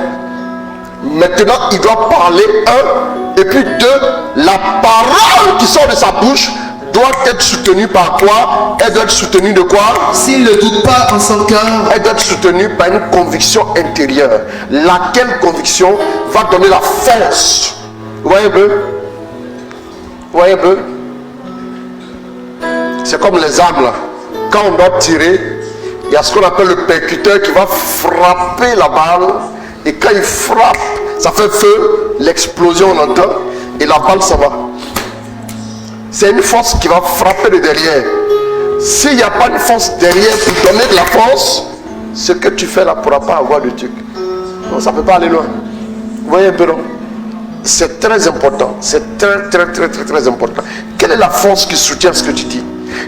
[SPEAKER 3] Maintenant, il doit parler, un, et puis deux, la parole qui sort de sa bouche doit être soutenue par quoi? Elle doit être soutenue de quoi?
[SPEAKER 1] S'il ne doute pas en son cœur.
[SPEAKER 3] Elle doit être soutenue par une conviction intérieure. Laquelle conviction va donner la force? Vous voyez un peu? Vous voyez un peu? C'est comme les armes là. Quand on doit tirer, il y a ce qu'on appelle le percuteur qui va frapper la balle. Et quand il frappe, ça fait feu, l'explosion on entend, et la balle ça va. C'est une force qui va frapper de derrière. S'il n'y a pas une force derrière pour donner de la force, ce que tu fais là ne pourra pas avoir de truc. Non, ça ne peut pas aller loin. Vous voyez un peu, non? C'est très important. C'est très important. Quelle est la force qui soutient ce que tu dis?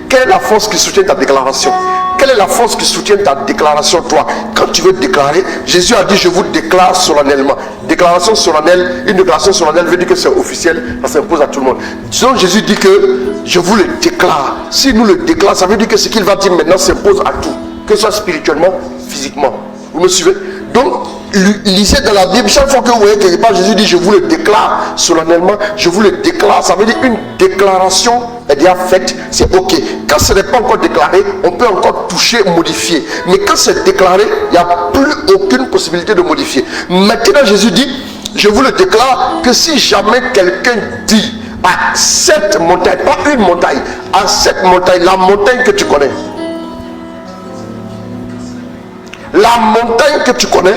[SPEAKER 3] Quelle est la force qui soutient ta déclaration? Quelle est la force qui soutient ta déclaration, toi? Quand tu veux déclarer, Jésus a dit, je vous déclare solennellement. Déclaration solennelle, une déclaration solennelle veut dire que c'est officiel, ça s'impose à tout le monde. Disons, Jésus dit que je vous le déclare. Si nous le déclarons, ça veut dire que ce qu'il va dire maintenant s'impose à tout, que ce soit spirituellement, physiquement. Vous me suivez? Donc, lisez dans la Bible, chaque fois que vous voyez quelque part, Jésus dit, je vous le déclare solennellement, je vous le déclare. Ça veut dire une déclaration est déjà faite, c'est ok. Quand ce n'est pas encore déclaré, on peut encore toucher, modifier. Mais quand c'est déclaré, il n'y a plus aucune possibilité de modifier. Maintenant, Jésus dit, je vous le déclare, que si jamais quelqu'un dit à cette montagne, pas une montagne, à cette montagne, la montagne que tu connais, la montagne que tu connais,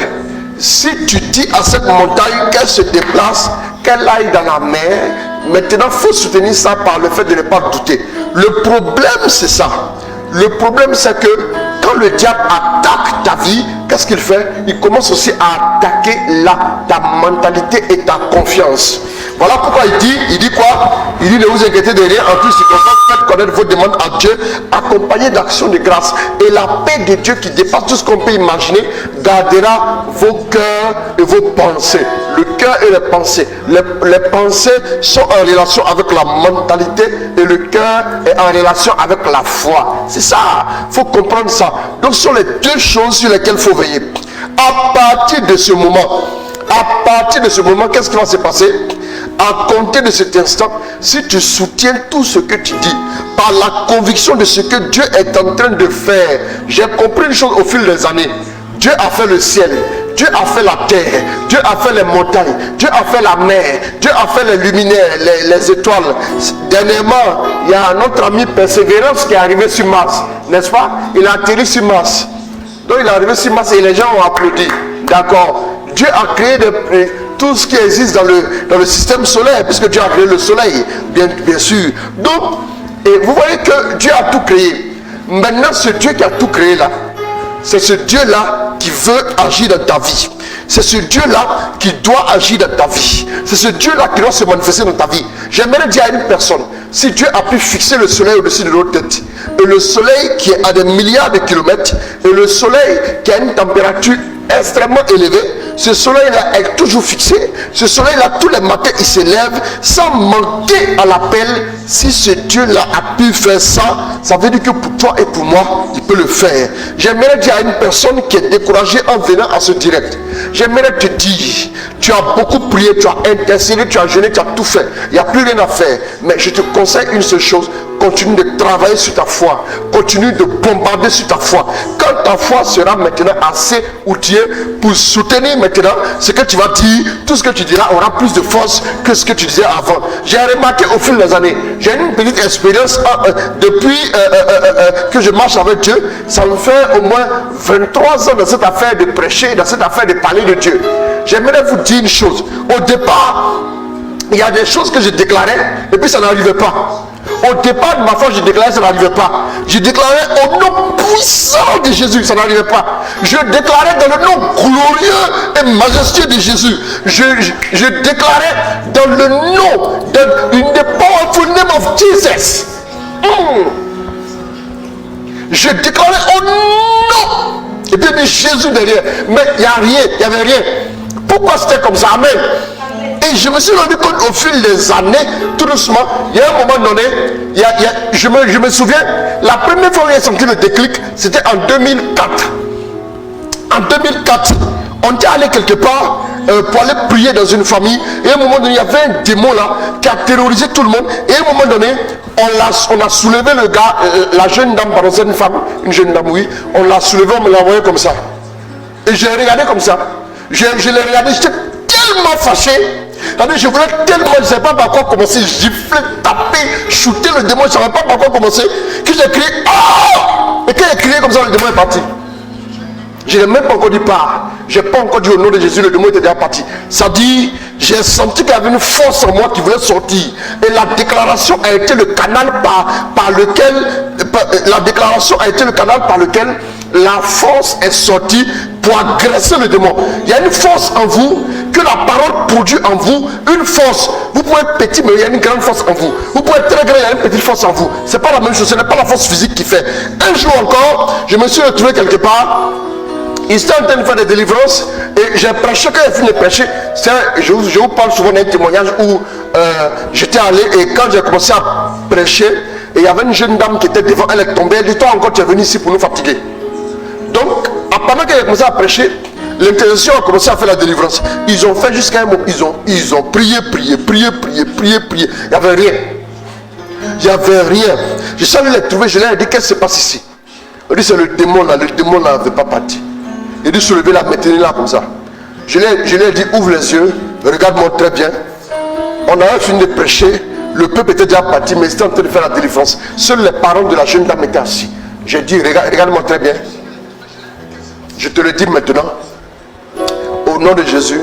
[SPEAKER 3] si tu dis à cette montagne qu'elle se déplace, qu'elle aille dans la mer, maintenant il faut soutenir ça par le fait de ne pas douter. Le problème c'est ça. Le problème c'est que quand le diable attaque ta vie, qu'est-ce qu'il fait? Il commence aussi à attaquer ta mentalité et ta confiance. Voilà pourquoi il dit quoi? Il dit ne vous inquiétez de rien, en toute circonstance, faites connaître vos demandes à Dieu, accompagnées d'actions de grâce. Et la paix de Dieu qui dépasse tout ce qu'on peut imaginer, gardera vos cœurs et vos pensées. Le cœur et les pensées. Les pensées sont en relation avec la mentalité et le cœur est en relation avec la foi. C'est ça, il faut comprendre ça. Donc ce sont les deux choses sur lesquelles il faut veiller. À partir de ce moment, qu'est-ce qui va se passer? À compter de cet instant, si tu soutiens tout ce que tu dis, par la conviction de ce que Dieu est en train de faire, j'ai compris une chose au fil des années. Dieu a fait le ciel, Dieu a fait la terre, Dieu a fait les montagnes, Dieu a fait la mer, Dieu a fait les luminaires, les étoiles. Dernièrement, il y a notre ami Persévérance qui est arrivé sur Mars, n'est-ce pas? Il a atterri sur Mars. Donc il est arrivé sur Mars et les gens ont applaudi. D'accord? Dieu a créé tout ce qui existe dans le système solaire, puisque Dieu a créé le soleil, bien sûr. Donc, et vous voyez que Dieu a tout créé. Maintenant, ce Dieu qui a tout créé là, c'est ce Dieu-là qui veut agir dans ta vie. C'est ce Dieu-là qui doit agir dans ta vie. C'est ce Dieu-là qui doit se manifester dans ta vie. J'aimerais dire à une personne, si Dieu a pu fixer le soleil au-dessus de nos têtes, et le soleil qui est à des milliards de kilomètres, et le soleil qui a une température extrêmement élevée, ce soleil-là est toujours fixé. Ce soleil-là, tous les matins, il se lève sans manquer à l'appel. Si ce Dieu-là a pu faire ça, ça veut dire que pour toi et pour moi, il peut le faire. J'aimerais dire à une personne qui est découragée en venant à ce direct, j'aimerais te dire, tu as beaucoup prié, tu as intercédé, tu as jeûné, tu as tout fait. Il n'y a plus rien à faire. Mais je te conseille une seule chose, continue de travailler sur ta foi. Continue de bombarder sur ta foi. Quand ta foi sera maintenant assez outillée pour soutenir maintenant ce que tu vas dire, tout ce que tu diras aura plus de force que ce que tu disais avant. J'ai remarqué au fil des années, j'ai une petite expérience depuis que je marche avec Dieu. Ça me fait au moins 23 ans dans cette affaire de prêcher, dans cette affaire de parler de Dieu. J'aimerais vous dire une chose. Au départ, il y a des choses que je déclarais et puis ça n'arrivait pas. Au départ de ma foi, je déclarais, ça n'arrivait pas. Je déclarais au nom puissant de Jésus, ça n'arrivait pas. Je déclarais dans le nom glorieux et majestueux de Jésus. Je déclarais dans le nom, in the powerful name of Jesus. Je déclarais au nom. Et puis il y avait Jésus derrière. Mais il n'y a rien, il n'y avait rien. Pourquoi c'était comme ça? Amen. Et je me suis rendu compte au fil des années, tout doucement, il y a un moment donné, je me souviens, la première fois où j'ai senti le déclic, c'était en 2004. En 2004, on était allé quelque part pour aller prier dans une famille, et à un moment donné, il y avait un démon là qui a terrorisé tout le monde, et à un moment donné, on a soulevé le gars, la jeune dame, pardon, c'est une femme, une jeune dame, oui, on l'a soulevé, on me l'a envoyé comme ça. Et j'ai regardé comme ça. Je l'ai regardé, j'étais tellement fâché. Je voulais tellement, je ne savais pas par quoi commencer, gifler, taper, shooter le démon, je ne savais pas par quoi commencer, que j'ai crié, oh! Et quand j'ai crié comme ça, le démon est parti. Je n'ai même pas encore dit pas. Je n'ai pas encore dit au nom de Jésus, le démon était déjà parti. Ça dit, j'ai senti qu'il y avait une force en moi qui voulait sortir. Et la déclaration a été le canal par lequel la force est sortie pour agresser le démon. Il y a une force en vous, que la parole produit en vous, une force. Vous pouvez être petit, mais il y a une grande force en vous. Vous pouvez être très grand, il y a une petite force en vous. Ce n'est pas la même chose, ce n'est pas la force physique qui fait. Un jour encore, je me suis retrouvé quelque part. Il était en train de faire des délivrances et j'ai prêché. Quand j'ai fini de prêcher, je vous parle souvent d'un témoignage où j'étais allé et quand j'ai commencé à prêcher, et il y avait une jeune dame qui était devant, elle est tombée, elle dit, toi encore tu es venu ici pour nous fatiguer. Donc, pendant que j'ai commencé à prêcher, l'intercession a commencé à faire la délivrance. Ils ont fait jusqu'à un moment, ils ont prié. Il n'y avait rien. Il n'y avait rien. Je suis allé les trouver, je leur ai dit, qu'est-ce qui se passe ici? Il dit, c'est le démon là ne veut pas partir. Il dit, soulevez-la, mettez-la comme ça. Je lui ai dit, ouvre les yeux, regarde-moi très bien. On avait fini de prêcher, le peuple était déjà parti, mais il était en train de faire la délivrance. Seuls les parents de la jeune dame étaient assis. J'ai dit, regarde-moi très bien. Je te le dis maintenant, au nom de Jésus,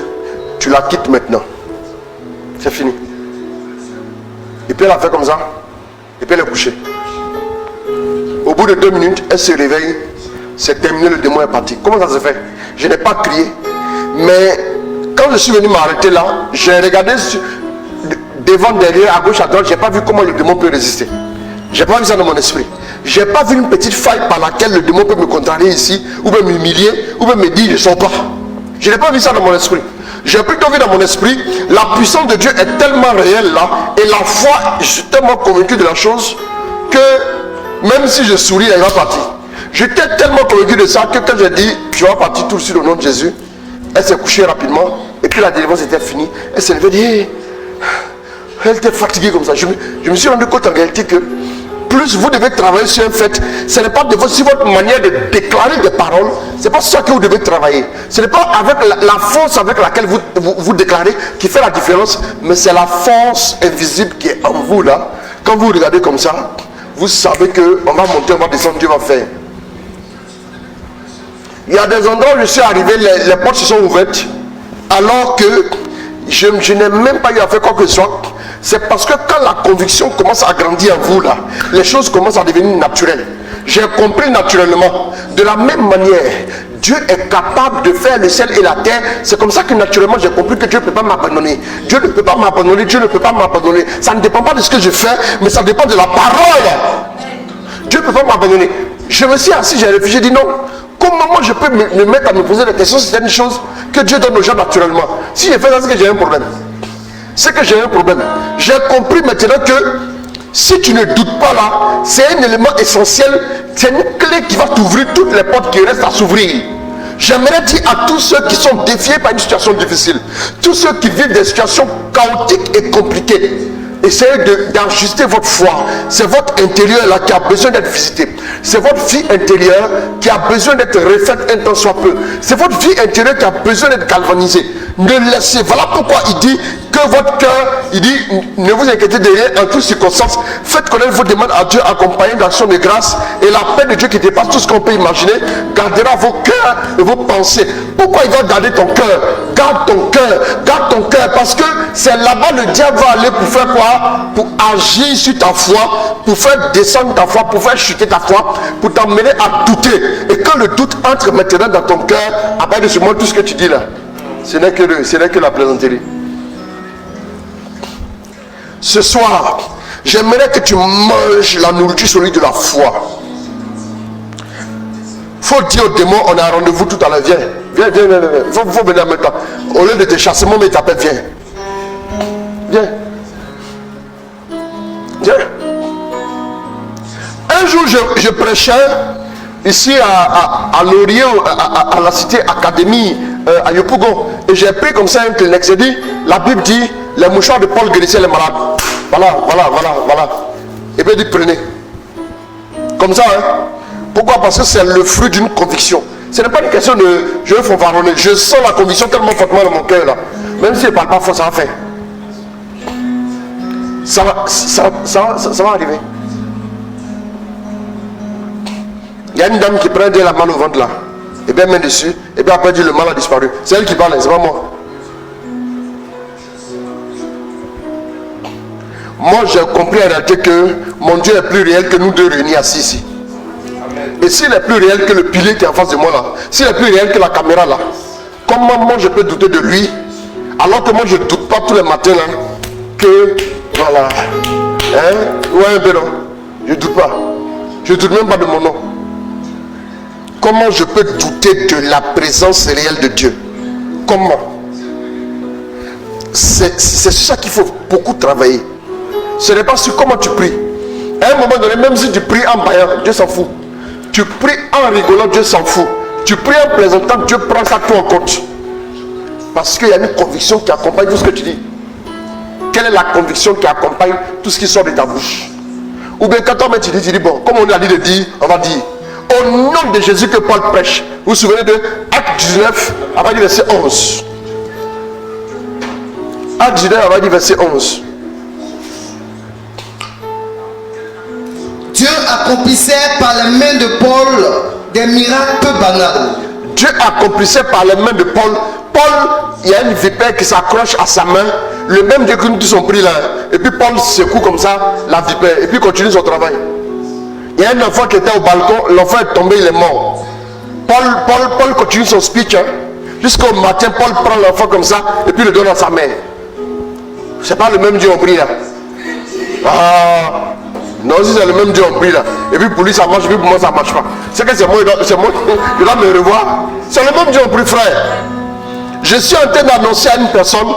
[SPEAKER 3] tu la quittes maintenant. C'est fini. Et puis elle a fait comme ça, et puis elle est couchée. Au bout de 2 minutes, elle se réveille, c'est terminé, le démon est parti. Comment ça se fait? Je n'ai pas crié, mais quand je suis venu m'arrêter là, j'ai regardé devant, derrière, à gauche, à droite, je n'ai pas vu comment le démon peut résister. Je n'ai pas vu ça dans mon esprit. Je n'ai pas vu une petite faille par laquelle le démon peut me contrarier ici, ou bien m'humilier, ou bien me dire je ne sors pas. Je n'ai pas vu ça dans mon esprit. J'ai plutôt vu dans mon esprit, la puissance de Dieu est tellement réelle là, et la foi, je suis tellement convaincu de la chose, que même si je souris, elle va partir. J'étais tellement convaincu de ça que quand j'ai dit tu vas partir tout de suite au nom de Jésus, elle s'est couchée rapidement, et puis la délivrance était finie. Elle s'est levée et dit, Elle était fatiguée comme ça. Je me suis rendu compte en réalité que plus vous devez travailler sur un fait, ce n'est pas de votre manière de déclarer des paroles, ce n'est pas ça que vous devez travailler. Ce n'est pas avec la force avec laquelle vous déclarez qui fait la différence, mais c'est la force invisible qui est en vous là. Quand vous regardez comme ça, vous savez qu'on va monter, on va descendre, Dieu va faire. Il y a des endroits où je suis arrivé, les portes se sont ouvertes, alors que je n'ai même pas eu à faire quoi que ce soit. C'est parce que quand la conviction commence à grandir en vous là, les choses commencent à devenir naturelles. J'ai compris naturellement. De la même manière, Dieu est capable de faire le ciel et la terre. C'est comme ça que naturellement j'ai compris que Dieu ne peut pas m'abandonner. Dieu ne peut pas m'abandonner, Dieu ne peut pas m'abandonner. Ça ne dépend pas de ce que je fais, mais ça dépend de la parole. Dieu ne peut pas m'abandonner. Je me suis assis, j'ai réfléchi, j'ai dit non. Comment moi je peux me mettre à me poser des questions sur certaines choses que Dieu donne aux gens naturellement? Si je fais ça, c'est que j'ai un problème. C'est que j'ai un problème. J'ai compris maintenant que si tu ne doutes pas là, c'est un élément essentiel, c'est une clé qui va t'ouvrir toutes les portes qui restent à s'ouvrir. J'aimerais dire à tous ceux qui sont défiés par une situation difficile, tous ceux qui vivent des situations chaotiques et compliquées, essayez d'ajuster votre foi. C'est votre intérieur là qui a besoin d'être visité. C'est votre vie intérieure qui a besoin d'être refaite un temps soit peu. C'est votre vie intérieure qui a besoin d'être galvanisée. Ne laissez, voilà pourquoi il dit que votre cœur, il dit, ne vous inquiétez de rien en toutes circonstances. Faites connaître vos demandes à Dieu accompagnées d'actions de grâce, et la paix de Dieu qui dépasse tout ce qu'on peut imaginer gardera vos cœurs et vos pensées. Pourquoi il va garder ton cœur? Garde ton cœur, parce que c'est là-bas le diable va aller pour faire quoi? Pour agir sur ta foi, pour faire descendre ta foi, pour faire chuter ta foi, pour t'emmener à douter. Et quand le doute entre maintenant dans ton cœur, après de ce moment, tout ce que tu dis là, ce n'est que la plaisanterie. Ce soir, j'aimerais que tu manges la nourriture solide de la foi. Faut dire au démon, on a un rendez-vous tout à l'heure, viens. Faut venir maintenant. Au lieu de te chasser, mon mec t'appelle, viens. Un jour, je prêchais ici à Laurier, à la cité Académie, à Yopougon. Et j'ai pris comme ça un Kleenex. J'ai dit, la Bible dit, les mouchoirs de Paul guérissaient les malades. Voilà. Et puis il dit, prenez. Comme ça, hein. Pourquoi? Parce que c'est le fruit d'une conviction. Ce n'est pas une question de je veux fanfaronner. Je sens la conviction tellement fortement dans mon cœur là. Même si je ne parle pas fort, ça va faire. Ça va arriver. Il y a une dame qui prend la main au ventre là. Et bien elle met dessus. Et bien après dit le mal a disparu. C'est elle qui parle, c'est pas moi. Moi j'ai compris en réalité que mon Dieu est plus réel que nous deux réunis assis ici. Et s'il est plus réel que le pilier qui est en face de moi là, s'il est plus réel que la caméra là, comment moi je peux douter de lui, alors que moi je ne doute pas tous les matins là, que voilà, hein, ouais ben non, je ne doute pas, je ne doute même pas de mon nom. Comment je peux douter de la présence réelle de Dieu? Comment? C'est sur ça qu'il faut beaucoup travailler. Ce n'est pas sur comment tu pries. À un moment donné, même si tu pries en baillant, Dieu s'en fout. Tu pries en rigolant, Dieu s'en fout. Tu pries en plaisantant, Dieu prend ça tout en compte. Parce qu'il y a une conviction qui accompagne tout ce que tu dis. Quelle est la conviction qui accompagne tout ce qui sort de ta bouche? Ou bien quand toi-même tu dis bon, comme on a dit de dire, on va dire au nom de Jésus que Paul prêche. Vous vous souvenez de Acte 19, on va dire verset 11. Acte 19, on va dire verset 11.
[SPEAKER 1] Dieu accomplissait par les mains de Paul des miracles peu banals.
[SPEAKER 3] Dieu accomplissait par les mains de Paul. Paul, il y a une vipère qui s'accroche à sa main. Le même Dieu que nous tous ont pris là. Et puis Paul secoue comme ça la vipère. Et puis continue son travail. Il y a un enfant qui était au balcon. L'enfant est tombé, il est mort. Paul continue son speech. Hein. Jusqu'au matin, Paul prend l'enfant comme ça. Et puis le donne à sa mère. C'est pas le même Dieu on prie là. Ah. Non, si c'est le même Dieu on prie là. Et puis pour lui ça marche, et puis pour moi ça marche pas. C'est que c'est moi, je dois me revoir. C'est le même Dieu on prie, frère. Je suis en train d'annoncer à une personne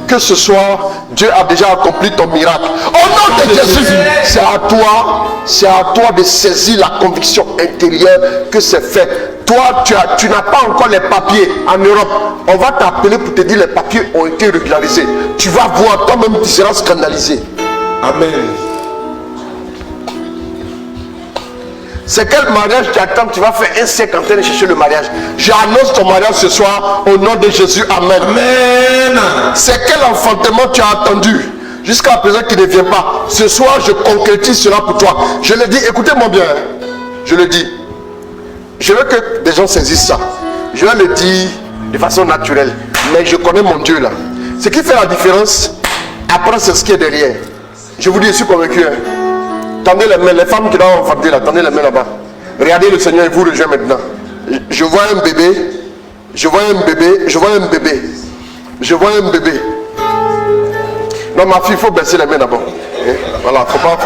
[SPEAKER 3] que ce soir, Dieu a déjà accompli ton miracle. Au nom de Jésus, c'est à toi de saisir la conviction intérieure que c'est fait. toi, tu n'as pas encore les papiers en Europe. On va t'appeler pour te dire les papiers ont été régularisés. Tu vas voir, toi-même, tu seras scandalisé.
[SPEAKER 5] Amen.
[SPEAKER 3] C'est quel mariage tu attends? Tu vas faire un siècle en train de chercher le mariage. J'annonce ton mariage ce soir au nom de Jésus. Amen.
[SPEAKER 5] Amen.
[SPEAKER 3] C'est quel enfantement tu as attendu jusqu'à présent qui ne vient pas? Ce soir, je concrétise cela pour toi. Je le dis, écoutez-moi bien. Je le dis. Je veux que des gens saisissent ça. Je vais le dire de façon naturelle. Mais je connais mon Dieu là. Ce qui fait la différence, après c'est ce qui est derrière. Je vous dis, je suis convaincu. Hein. Tendez les mains, les femmes qui doivent enfanter là, tendez les mains là-bas. Regardez le Seigneur et vous rejoint maintenant. Je vois un bébé. Je vois un bébé. Je vois un bébé. Je vois un bébé. Non, ma fille, il faut baisser les mains d'abord. Voilà, faut pas.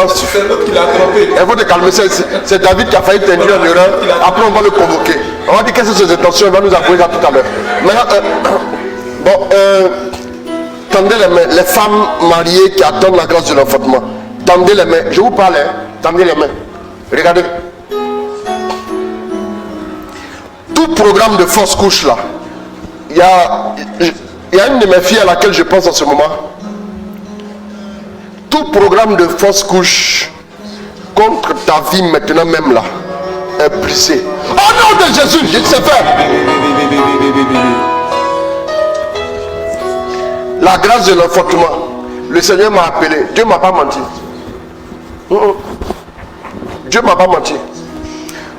[SPEAKER 5] C'est l'autre qui l'a attrapé.
[SPEAKER 3] Il faut te calmer, c'est David qui a failli t'induire en erreur. Après, on va le convoquer. On va dire quelles sont ses intentions, il va nous avouer ça tout à l'heure. Maintenant, tendez les mains, les femmes mariées qui attendent la grâce de l'enfantement. Tendez les mains, je vous parle, hein. Tendez les mains. Regardez. Tout programme de fausse couche là, il y a une de mes filles à laquelle je pense en ce moment. Tout programme de fausse couche contre ta vie maintenant même là est brisé. Au nom de Jésus, je sais faire. La grâce de l'enfantement. Le Seigneur m'a appelé. Dieu ne m'a pas menti. Dieu ne m'a pas menti.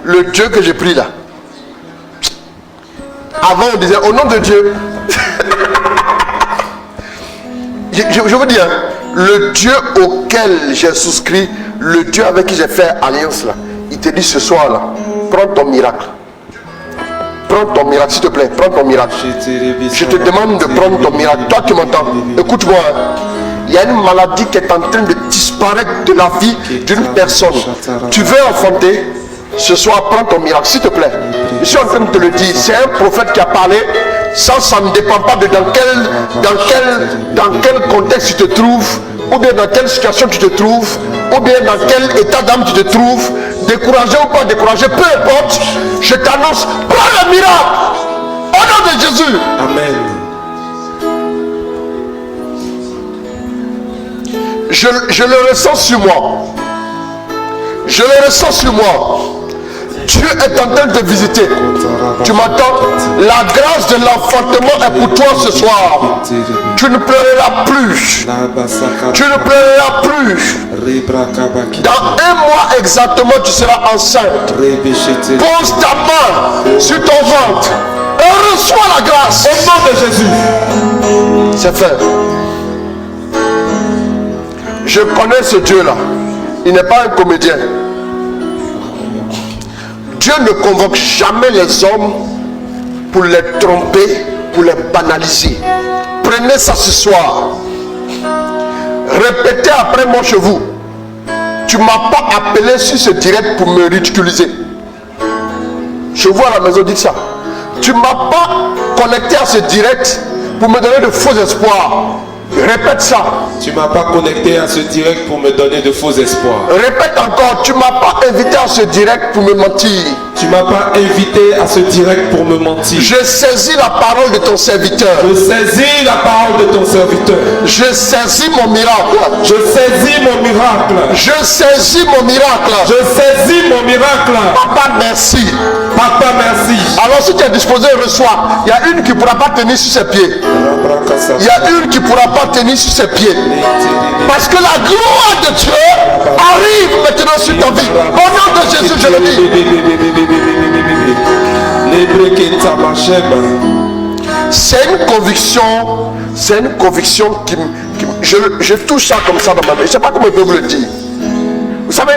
[SPEAKER 3] Le Dieu que j'ai pris là. Avant on disait au nom de Dieu. je vous dis, hein, le Dieu auquel j'ai souscrit, le Dieu avec qui j'ai fait alliance là, il te dit ce soir là, prends ton miracle. Prends ton miracle, s'il te plaît, prends ton miracle. Je te demande de prendre ton miracle. Toi qui m'entends, écoute-moi. Il y a une maladie qui est en train de disparaître de la vie d'une personne. Tu veux enfanter, ce soir, prends ton miracle, s'il te plaît. Je suis en train de te le dire. C'est un prophète qui a parlé. Ça ne dépend pas de dans quel contexte tu te trouves, ou bien dans quelle situation tu te trouves, ou bien dans quel état d'âme tu te trouves, découragé ou pas découragé, peu importe, je t'annonce, prends le miracle, au nom de Jésus.
[SPEAKER 5] Amen.
[SPEAKER 3] Je le ressens sur moi. Je le ressens sur moi. Dieu est en train de te visiter. Tu m'entends? La grâce de l'enfantement est pour toi ce soir. Tu ne pleureras plus. Tu ne pleureras plus. Dans un mois exactement, tu seras enceinte. Pose ta main sur ton ventre et reçois la grâce.
[SPEAKER 5] Au nom de Jésus.
[SPEAKER 3] C'est fait. Je connais ce Dieu-là. Il n'est pas un comédien. Dieu ne convoque jamais les hommes pour les tromper, pour les banaliser. Prenez ça ce soir. Répétez après moi chez vous. Tu ne m'as pas appelé sur ce direct pour me ridiculiser. Je vois à la maison, dites ça. Tu ne m'as pas connecté à ce direct pour me donner de faux espoirs. Répète ça.
[SPEAKER 5] Tu m'as pas connecté à ce direct pour me donner de faux espoirs.
[SPEAKER 3] Répète encore. Tu m'as pas invité à ce direct pour me mentir.
[SPEAKER 5] Tu m'as pas invité à ce direct pour me mentir.
[SPEAKER 3] Je saisis la parole de ton serviteur.
[SPEAKER 5] Je saisis la parole de ton serviteur.
[SPEAKER 3] Je saisis mon miracle.
[SPEAKER 5] Je saisis mon miracle.
[SPEAKER 3] Je saisis mon miracle.
[SPEAKER 5] Je saisis mon miracle.
[SPEAKER 3] Papa, merci.
[SPEAKER 5] Papa, merci.
[SPEAKER 3] Alors si tu es disposé, reçois. Il y a une qui ne pourra pas tenir sur ses pieds. Il y a une qui ne pourra pas tenir sur ses pieds. Parce que la gloire de Dieu arrive maintenant sur ta vie. Au nom de Jésus, je le dis. C'est une conviction qui je touche ça comme ça dans ma vie. Je ne sais pas comment je peux vous le dire. Vous savez,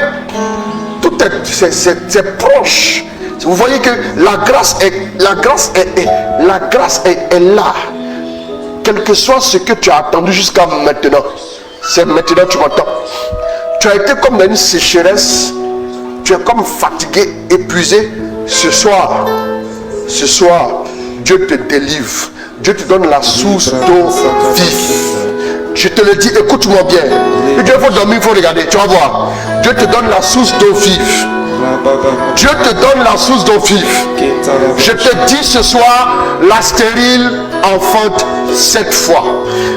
[SPEAKER 3] tout c'est proche. Vous voyez que la grâce est là. Quel que soit ce que tu as attendu jusqu'à maintenant, c'est maintenant tu m'entends. Tu as été comme dans une sécheresse. Tu es comme fatigué, épuisé. Ce soir, Dieu te délivre. Dieu te donne la source d'eau vive. Je te le dis, écoute-moi bien. Dieu faut dormir, il faut regarder. Tu vas voir. Dieu te donne la source d'eau vive. Dieu te donne la source d'eau vive. Je te dis ce soir, la stérile enfante 7 fois.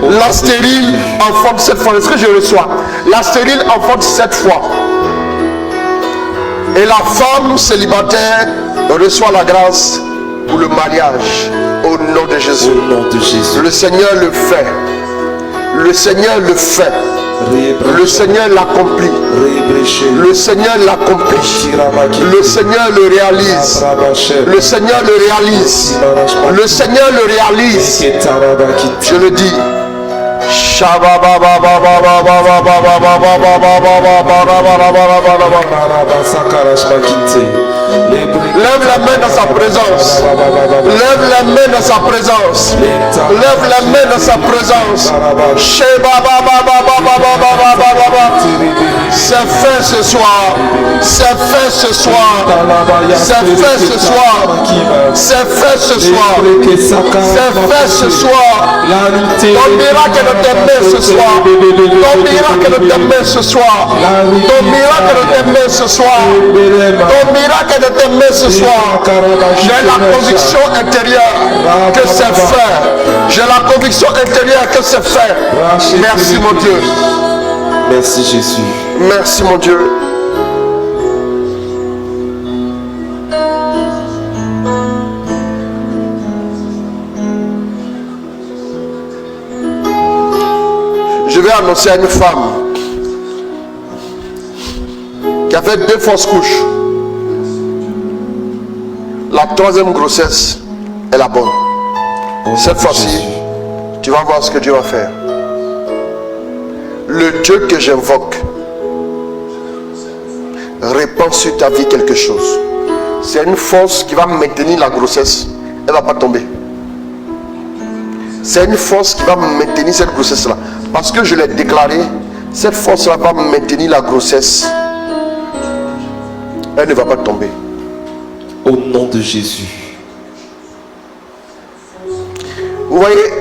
[SPEAKER 3] La stérile enfante 7 fois. Est-ce que je reçois? La stérile enfante 7 fois. Et la femme célibataire reçoit la grâce pour le mariage. Au nom de Jésus.
[SPEAKER 5] Au nom de Jésus.
[SPEAKER 3] Le Seigneur le fait. Le Seigneur le fait. Le Seigneur l'accomplit. Le Seigneur l'accomplit. Le Seigneur le réalise. Le Seigneur le réalise. Le Seigneur le réalise. Je le dis. Lève la main dans sa présence. Lève la main dans sa présence. Lève la main dans sa présence. C'est fait ce soir. C'est fait ce soir. C'est fait ce soir. C'est fait ce soir. C'est fait ce soir. Ton miracle de tes mains ce soir. Ton miracle de tes mains ce soir. Ton miracle de tes mains ce soir. Ton miracle de tes mains ce soir. J'ai la conviction intérieure que c'est fait. J'ai la conviction intérieure que c'est fait. Merci mon Dieu.
[SPEAKER 5] Merci Jésus.
[SPEAKER 3] Merci mon Dieu. Je vais annoncer à une femme qui a fait 2 fausses couches. La 3e grossesse est la bonne. Cette fois-ci, tu vas voir ce que Dieu va faire. Le Dieu que j'invoque répand sur ta vie quelque chose. C'est une force qui va maintenir la grossesse. Elle ne va pas tomber. C'est une force qui va maintenir cette grossesse-là. Parce que je l'ai déclaré, cette force-là va maintenir la grossesse. Elle ne va pas tomber.
[SPEAKER 5] Au nom de Jésus.
[SPEAKER 3] Vous voyez,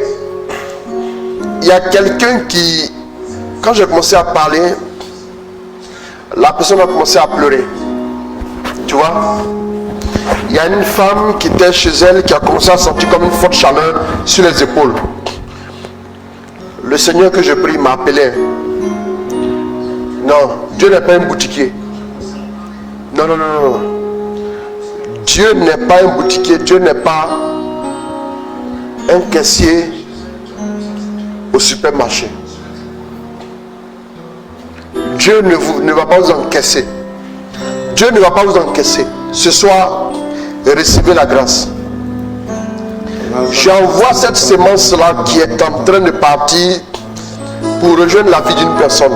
[SPEAKER 3] il y a quelqu'un qui, quand j'ai commencé à parler, la personne a commencé à pleurer. Tu vois? Il y a une femme qui était chez elle qui a commencé à sentir comme une forte chaleur sur les épaules. Le Seigneur que je prie m'a appelé. Non, Dieu n'est pas un boutiquier. Non, non, non, non. Dieu n'est pas un boutiquier. Dieu n'est pas un caissier au supermarché. Dieu ne va pas vous encaisser. Dieu ne va pas vous encaisser. Ce soir, recevez la grâce. J'envoie cette semence-là qui est en train de partir pour rejoindre la vie d'une personne.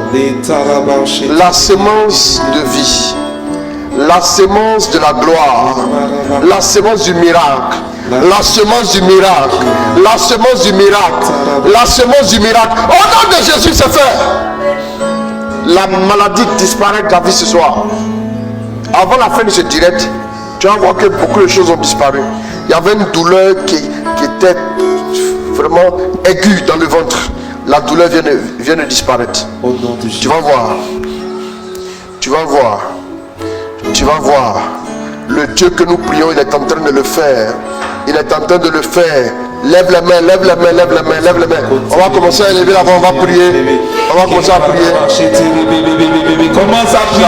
[SPEAKER 3] La semence de vie. La semence de la gloire. La semence du miracle. La semence du miracle. La semence du miracle. La semence du miracle. Au nom de Jésus, c'est fait. La maladie disparaît de ta vie ce soir. Avant la fin de ce direct, tu vas voir que beaucoup de choses ont disparu. Il y avait une douleur qui était vraiment aiguë dans le ventre. La douleur vient de disparaître.
[SPEAKER 5] Au nom de Jésus.
[SPEAKER 3] Tu vas voir. Tu vas voir. Tu vas voir. Le Dieu que nous prions, il est en train de le faire. Il est en train de le faire. Lève les mains, lève les mains, lève les mains, lève les mains. On va commencer à élever la voix, on va prier. On va commencer à prier.
[SPEAKER 5] Commence à prier.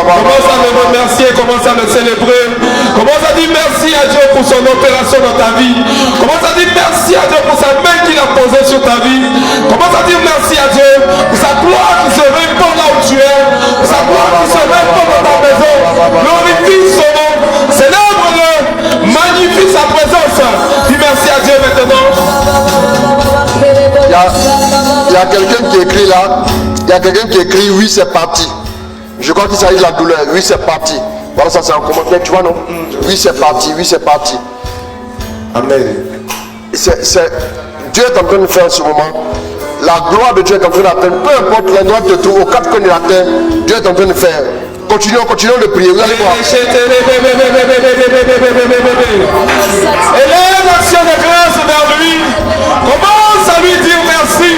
[SPEAKER 5] Commence à le remercier. Commence à le célébrer. Commence à dire merci à Dieu pour son opération dans ta vie. Commence à dire merci à Dieu pour sa main qu'il a posée sur ta vie. Commence à dire merci à Dieu pour sa gloire qui se répand là où tu es. Pour sa gloire qui se répand dans ta maison. Glorifie son nom. Célèbre-le. Magnifie sa présence. Dis merci à Dieu maintenant.
[SPEAKER 3] Il y a quelqu'un qui écrit là. Il y a quelqu'un qui écrit oui c'est parti. Je crois qu'il s'agit de la douleur. Oui c'est parti. Voilà, ça c'est un commentaire, tu vois non? Oui c'est parti, oui c'est parti.
[SPEAKER 5] Amen.
[SPEAKER 3] Dieu est en train de faire en ce moment. La gloire de Dieu est en train d'atteindre. Peu importe l'endroit de tout, aux 4 coins de la terre, Dieu est en train de faire. Continuons de prier. Vous allez voir.
[SPEAKER 5] Élève l'action de grâce vers lui. Commence à lui dire merci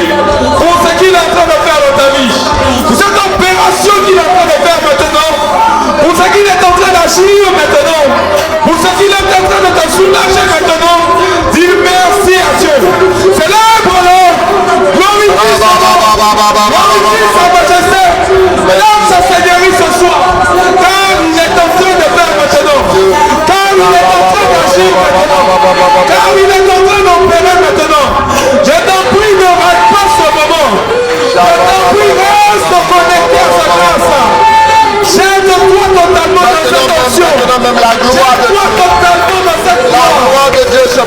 [SPEAKER 5] pour ce qu'il est en train de faire dans ta vie. Pour cette opération qu'il est en train de faire maintenant. Pour ce qu'il est en train Glorifie sa majesté dans sa seigneurie ce soir. Car il est en train de faire maintenant. Car il est en train d'agir maintenant. Car il est en train d'opérer maintenant. Je t'en prie, ne rate pas ce moment. Je t'en prie, reste connecté à sa grâce. Jette-toi totalement dans cette action. Jette-toi totalement dans cette
[SPEAKER 3] La gloire de Dieu se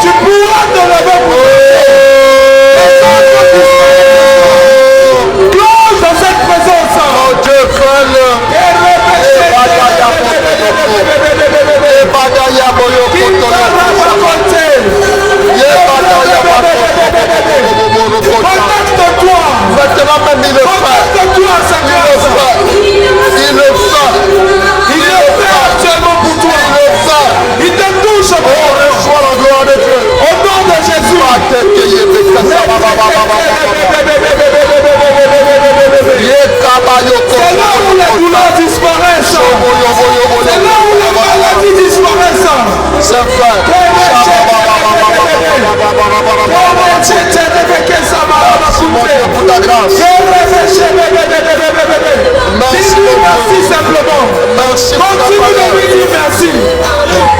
[SPEAKER 5] tu pourras te lever pour glorieux dans cette présence.
[SPEAKER 3] Oh Dieu,
[SPEAKER 5] Contacte-toi.
[SPEAKER 3] maintenant même il le fait.
[SPEAKER 5] Contacte-toi à sa grâce.
[SPEAKER 3] Il le fait.
[SPEAKER 5] Il le fait actuellement pour toi. Il te touche.
[SPEAKER 3] Reçois la gloire de Dieu.
[SPEAKER 5] Au nom de Jésus. C'est là où les douleurs disparaissent. C'est là où les maladies disparaissent.
[SPEAKER 3] C'est fait. Merci mon Dieu pour ta grâce.
[SPEAKER 5] Merci simplement.
[SPEAKER 3] Merci pour ta
[SPEAKER 5] Continue de
[SPEAKER 3] parole.
[SPEAKER 5] lui dire merci.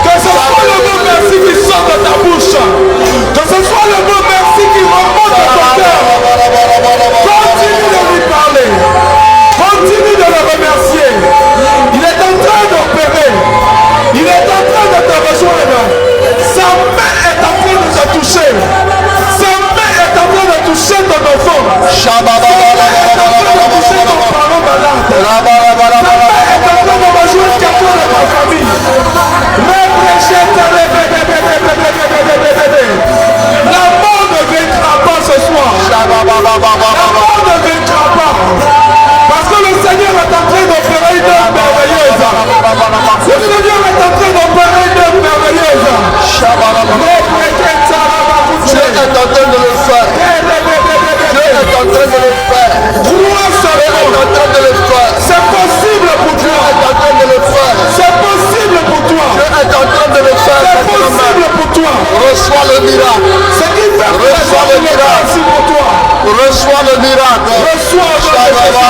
[SPEAKER 5] Que ce soit le mot merci qui sort de ta bouche. Que ce soit le mot merci qui remonte de ton cœur. Continue de lui parler. Continue de le remercier. Il est en train d'opérer. Il est en train de te rejoindre. Sa main est en train de te toucher. Sa main est en train de toucher ton enfant. Sa main est en train de toucher ton parent malade. Sa main est en train de rejoindre quelqu'un de ta famille. La mort ne vaincra pas ce soir. La mort ne vaincra pas. Parce que le Seigneur est en train d'opérer une œuvre merveilleuse. Le Seigneur est en train d'opérer une œuvre merveilleuse.
[SPEAKER 3] Dieu est en train de le faire. Dieu est en train de le faire.
[SPEAKER 5] Crois seulement.
[SPEAKER 3] Dieu est en train de le faire.
[SPEAKER 5] C'est possible pour
[SPEAKER 3] Dieu
[SPEAKER 5] toi.
[SPEAKER 3] est en train de le faire.
[SPEAKER 5] C'est possible pour toi.
[SPEAKER 3] Dieu est en train de le faire.
[SPEAKER 5] C'est possible pour toi.
[SPEAKER 3] Reçois le miracle.
[SPEAKER 5] Ce qui fait
[SPEAKER 3] Reçois le miracle.
[SPEAKER 5] aussi pour toi.
[SPEAKER 3] Reçois le miracle.
[SPEAKER 5] Reçois au nom de Jésus.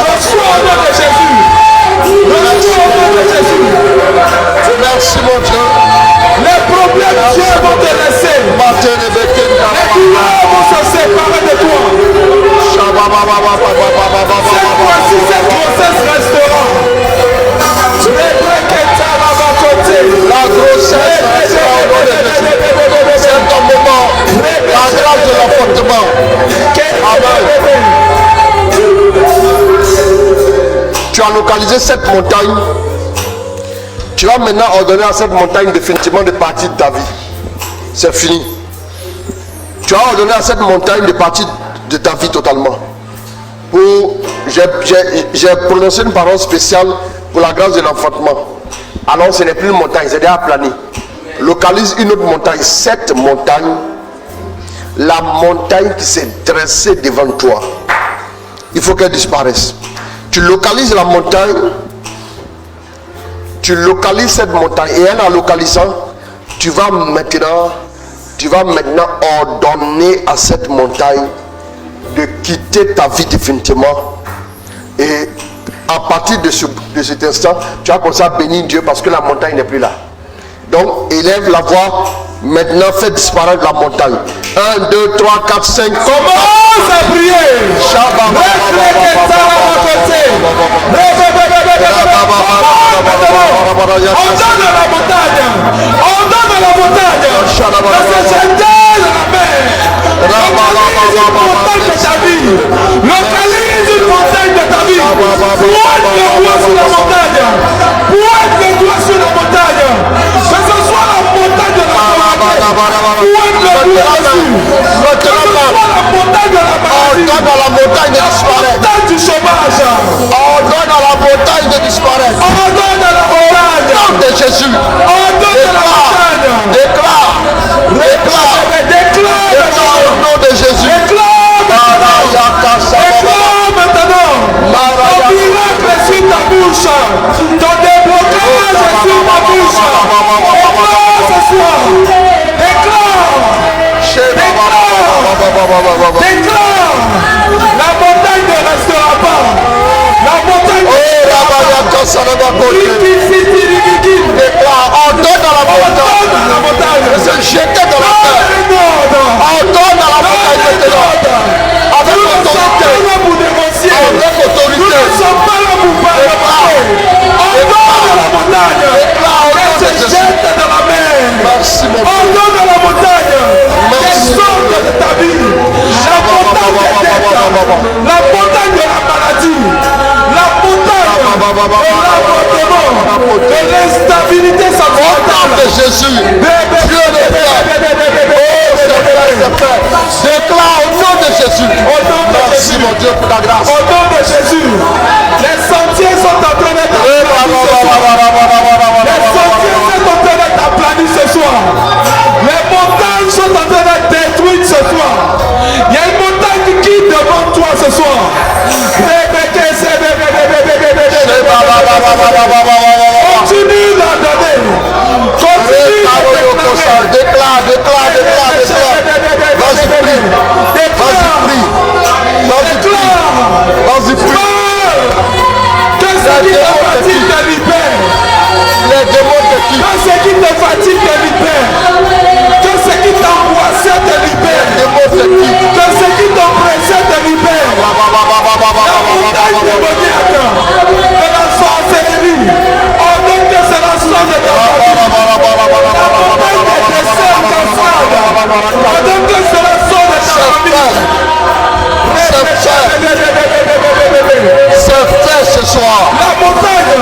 [SPEAKER 5] Reçois au nom de Jésus. Reçois au nom de Jésus.
[SPEAKER 3] Merci mon Dieu.
[SPEAKER 5] Les problèmes, Dieu vont te laisser. Les douleurs vont se séparer de toi. Cette fois-ci, cette grossesse restera.
[SPEAKER 3] La grossesse restera au nom de Jésus. C'est ton moment. La grâce de l'enfantement. Tu as localisé cette montagne. Tu vas maintenant ordonner à cette montagne définitivement de partir de ta vie. C'est fini. Tu as ordonné à cette montagne de partir de ta vie totalement. J'ai prononcé une parole spéciale pour la grâce de l'enfantement. Alors ce n'est plus une montagne, c'est déjà plané. Localise une autre montagne. Cette montagne, la montagne qui s'est dressée devant toi, il faut qu'elle disparaisse. Tu localises la montagne. Tu localises cette montagne et en la localisant, tu vas maintenant ordonner à cette montagne de quitter ta vie définitivement. Et à partir de cet instant, tu vas commencer à bénir Dieu parce que la montagne n'est plus là. Donc élève la voix, maintenant fais disparaître la montagne. 1, 2, 3, 4, 5.
[SPEAKER 5] Commence à prier. On donne à la montagne. On donne à la montagne. De se jeter dans la mer. Localise une montagne de ta vie. Localise une montagne de ta vie. Pointe le doigt sur la montagne. Pointe le doigt sur la montagne. Que ce soit la montagne de la maladie. Pointe le doigt dessus. Que ce soit la montagne de la maladie.
[SPEAKER 3] Ordonne à la montagne de
[SPEAKER 5] La
[SPEAKER 3] disparaître.
[SPEAKER 5] montagne du chômage.
[SPEAKER 3] Ordonne à la montagne de disparaître.
[SPEAKER 5] Ordonne à la montagne.
[SPEAKER 3] Au nom de Jésus.
[SPEAKER 5] Ordonne à la montagne.
[SPEAKER 3] Déclare. Déclare. Déclare au nom de Jésus.
[SPEAKER 5] Déclare maintenant. Déclare maintenant. Ton miracle est sur ta bouche. Ton déblocage est sur ta bouche. Déclare, la montagne ne restera pas. La montagne ne restera pas.
[SPEAKER 3] Déclare, ordonne dans la montagne. De se jeter dans la terre. Ordonne dans la montagne maintenant. Avec autorité. Avec autorité.
[SPEAKER 5] Nous ne sommes pas là pour parler. Ordonne dans la montagne. Elle se jette dans la mer.
[SPEAKER 3] Merci mon Dieu.
[SPEAKER 5] Ordonne dans la montagne. Elle sort de ta vie. La montagne des dettes. La montagne de la maladie. La montagne de l'avortement. De l'instabilité
[SPEAKER 3] Au nom
[SPEAKER 5] sentimentale.
[SPEAKER 3] de Jésus. Dieu le fait. Déclare au nom de Jésus. Merci mon Dieu pour ta grâce.
[SPEAKER 5] Au nom de Jésus, les sentiers sont en train d'être aplanis ce soir. Les sentiers sont en train d'être aplanis ce soir. Les montagnes sont en train d'être détruites ce soir. Il y a une montagne qui quitte devant toi ce soir. Continue d'ordonner. Continue de
[SPEAKER 3] Déclare. Vas-y, prie. Vas-y, prie.
[SPEAKER 5] Que ce qui te fatigue te libère.
[SPEAKER 3] Les démons te quittent.
[SPEAKER 5] Que ce qui te fatigue te libère. Que ce qui t'angoissait te libère.
[SPEAKER 3] Les démons te quittent.
[SPEAKER 5] Que ce qui t'oppressait te libère. La montagne démoniaque de la sorcellerie. Ordonne que cela sorte de ta vie. La montagne des décès en cascade. Ordonne que cela sorte de ta famille.
[SPEAKER 3] C'est fait ce soir.
[SPEAKER 5] La montagne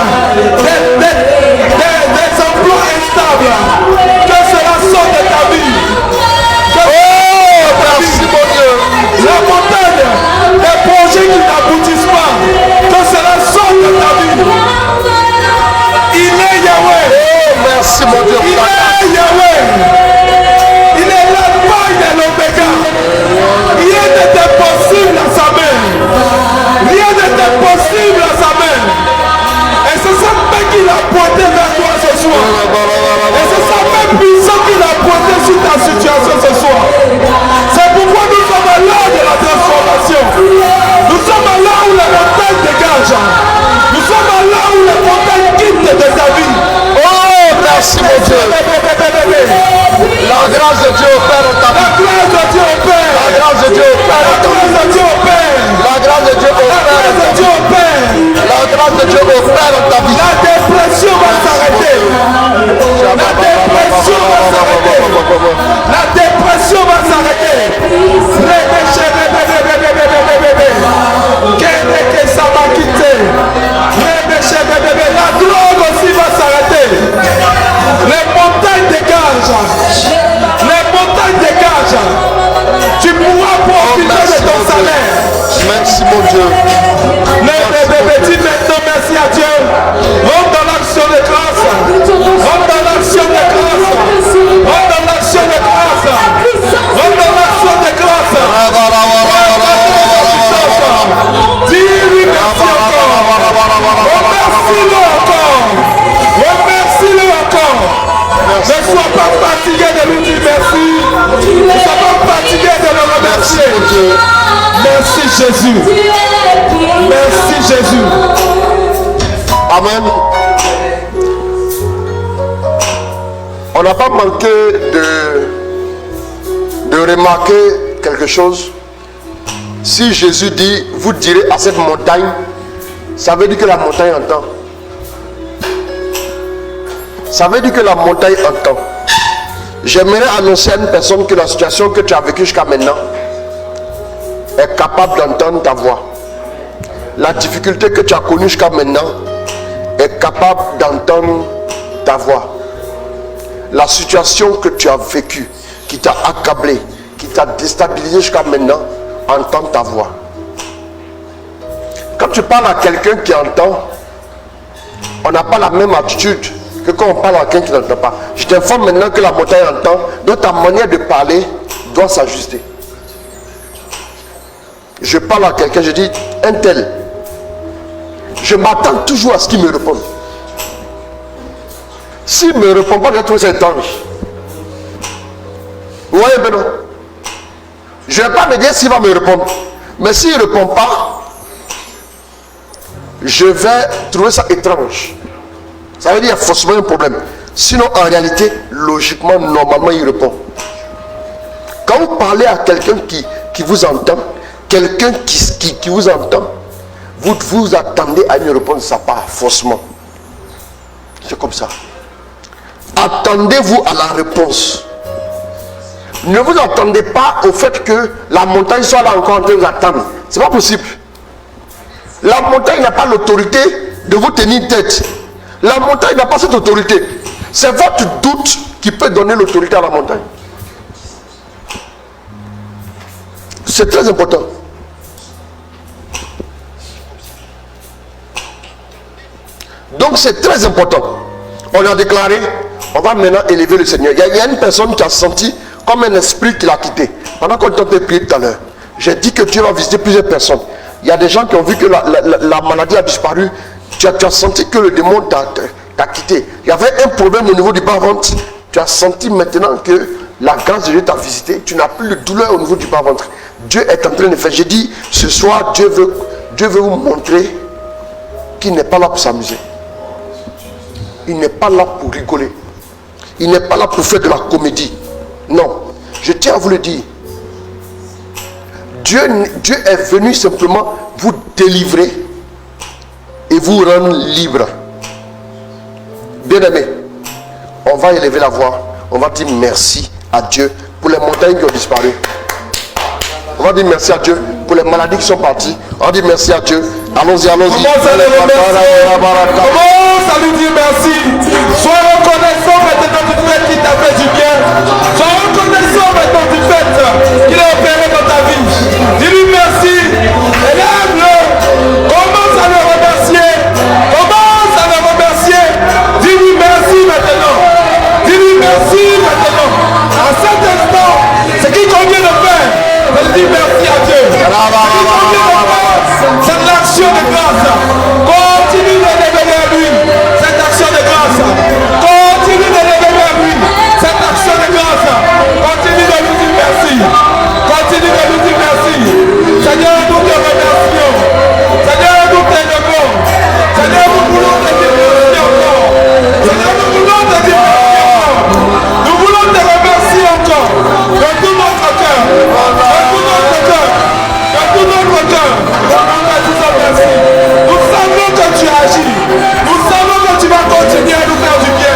[SPEAKER 5] des emplois instables. Que cela sorte de ta vie.
[SPEAKER 3] Merci mon Dieu.
[SPEAKER 5] La montagne des projets qui n'aboutissent pas. Que cela sorte de ta vie. Il est Yahweh.
[SPEAKER 3] Merci mon Dieu
[SPEAKER 5] Il
[SPEAKER 3] pour ta grâce.
[SPEAKER 5] est Yahweh. Il est l'alpha et l'oméga. Rien n'était possible à sa main. Rien n'était possible à sa main. Et c'est sa main qui l'a pointé vers toi ce soir. Et c'est sa main puissante qui l'a pointé sur ta situation ce soir. C'est pourquoi nous sommes à l'heure de la transformation. Nous sommes à l'heure où les montagnes dégagent. Nous sommes à l'heure où les montagnes quittent de ta vie.
[SPEAKER 3] Oh, merci mon Dieu. La grâce de Dieu opère en ta
[SPEAKER 5] La
[SPEAKER 3] vie.
[SPEAKER 5] grâce de Dieu opère.
[SPEAKER 3] La grâce de Dieu opère
[SPEAKER 5] La
[SPEAKER 3] en ta
[SPEAKER 5] grâce
[SPEAKER 3] vie.
[SPEAKER 5] de Dieu opère.
[SPEAKER 3] La grâce de Dieu
[SPEAKER 5] La
[SPEAKER 3] opère en
[SPEAKER 5] grâce de
[SPEAKER 3] ta
[SPEAKER 5] Dieu
[SPEAKER 3] vie.
[SPEAKER 5] opère.
[SPEAKER 3] La grâce de Dieu opère en ta vie.
[SPEAKER 5] La dépression va s'arrêter. La dépression va s'arrêter. La dépression va s'arrêter. La drogue aussi va s'arrêter. Les montagnes dégagent. Les montagnes dégagent. Tu pourras profiter de ton salaire.
[SPEAKER 3] Merci mon Dieu.
[SPEAKER 5] Dis maintenant merci à Dieu. Rentre dans l'action de grâce. Rentre dans l'action de grâce. Rentre dans l'action de grâce. Rentre dans l'action de grâce. Dis-lui merci encore. Remercie-le encore. Remercie-le encore. Ne sois pas fatigué de lui dire merci. Ne sois pas fatigué de le remercier. Merci Jésus. Merci Jésus.
[SPEAKER 3] Amen. On n'a pas manqué de remarquer quelque chose. Si Jésus dit, vous direz à cette montagne, ça veut dire que la montagne entend. Ça veut dire que la montagne entend. J'aimerais annoncer à une personne que la situation que tu as vécue jusqu'à maintenant est capable d'entendre ta voix. La difficulté que tu as connue jusqu'à maintenant est capable d'entendre ta voix. La situation que tu as vécue, qui t'a accablé, qui t'a déstabilisé jusqu'à maintenant, entend ta voix. Quand tu parles à quelqu'un qui entend, on n'a pas la même attitude que quand on parle à quelqu'un qui n'entend pas. Je t'informe maintenant que la montagne entend, donc ta manière de parler doit s'ajuster. Je parle à quelqu'un, je dis, un tel. Je m'attends toujours à ce qu'il me réponde. S'il ne me répond pas, je trouve c'est étrange. Vous voyez maintenant? Je ne vais pas me dire s'il va me répondre. Mais s'il ne répond pas, je vais trouver ça étrange. Ça veut dire qu'il y a forcément un problème. Sinon, en réalité, logiquement, normalement, il répond. Quand vous parlez à quelqu'un qui vous entend, quelqu'un qui vous entend, vous vous attendez à une réponse de sa part, forcément. C'est comme ça. Attendez-vous à la réponse. Ne vous attendez pas au fait que la montagne soit là encore en train de vous attendre. Ce n'est pas possible. La montagne n'a pas l'autorité de vous tenir tête. La montagne n'a pas cette autorité. C'est votre doute qui peut donner l'autorité à la montagne. C'est très important. Donc c'est très important. On a déclaré, on va maintenant élever le Seigneur. Il y a une personne qui a senti comme un esprit qui l'a quitté. Pendant qu'on t'entendait prier tout à l'heure, j'ai dit que Dieu va visiter plusieurs personnes. Il y a des gens qui ont vu que la maladie a disparu. Tu as senti que le démon t'a quitté. Il y avait un problème au niveau du bas-ventre. Tu as senti maintenant que la grâce de Dieu t'a visité. Tu n'as plus de douleur au niveau du bas-ventre. Dieu est en train de faire. J'ai dit, ce soir, Dieu veut vous montrer qu'il n'est pas là pour s'amuser. Il n'est pas là pour rigoler. Il n'est pas là pour faire de la comédie. Non. Je tiens à vous le dire. Dieu est venu simplement vous délivrer et vous rendre libre. Bien-aimés, on va élever la voix. On va dire merci à Dieu pour les montagnes qui ont disparu. On va dire merci à Dieu pour les maladies qui sont parties. On va dire merci à Dieu. Allons-y, allons-y.
[SPEAKER 5] Commence à le remercier. Commence à lui dire merci. Sois reconnaissant maintenant du fait qu'il t'a fait du bien. Sois reconnaissant maintenant du fait qu'il a opéré dans ta vie. Dis-lui merci. Élève-le. Commence à le remercier. Commence à le remercier. Dis-lui merci maintenant. Dis-lui merci maintenant. À cet instant, ce qu'il convient de faire, c'est de dire merci à Dieu. Ce qu'il convient de faire, c'est de l'action de grâce. Continue de lever vers lui cette action de grâce. Continue de lever vers lui cette action de grâce. Continue de lui dire merci. Continue de lui dire merci. Seigneur, nous te remercions. Seigneur, nous t'élevons. Seigneur, nous voulons te dire merci encore. Seigneur, nous voulons te dire merci encore. Nous voulons te remercier encore. De tout notre cœur. De tout notre cœur. De tout notre cœur. Merci. Nous savons que tu agis. Nous savons que tu vas continuer à nous faire du bien.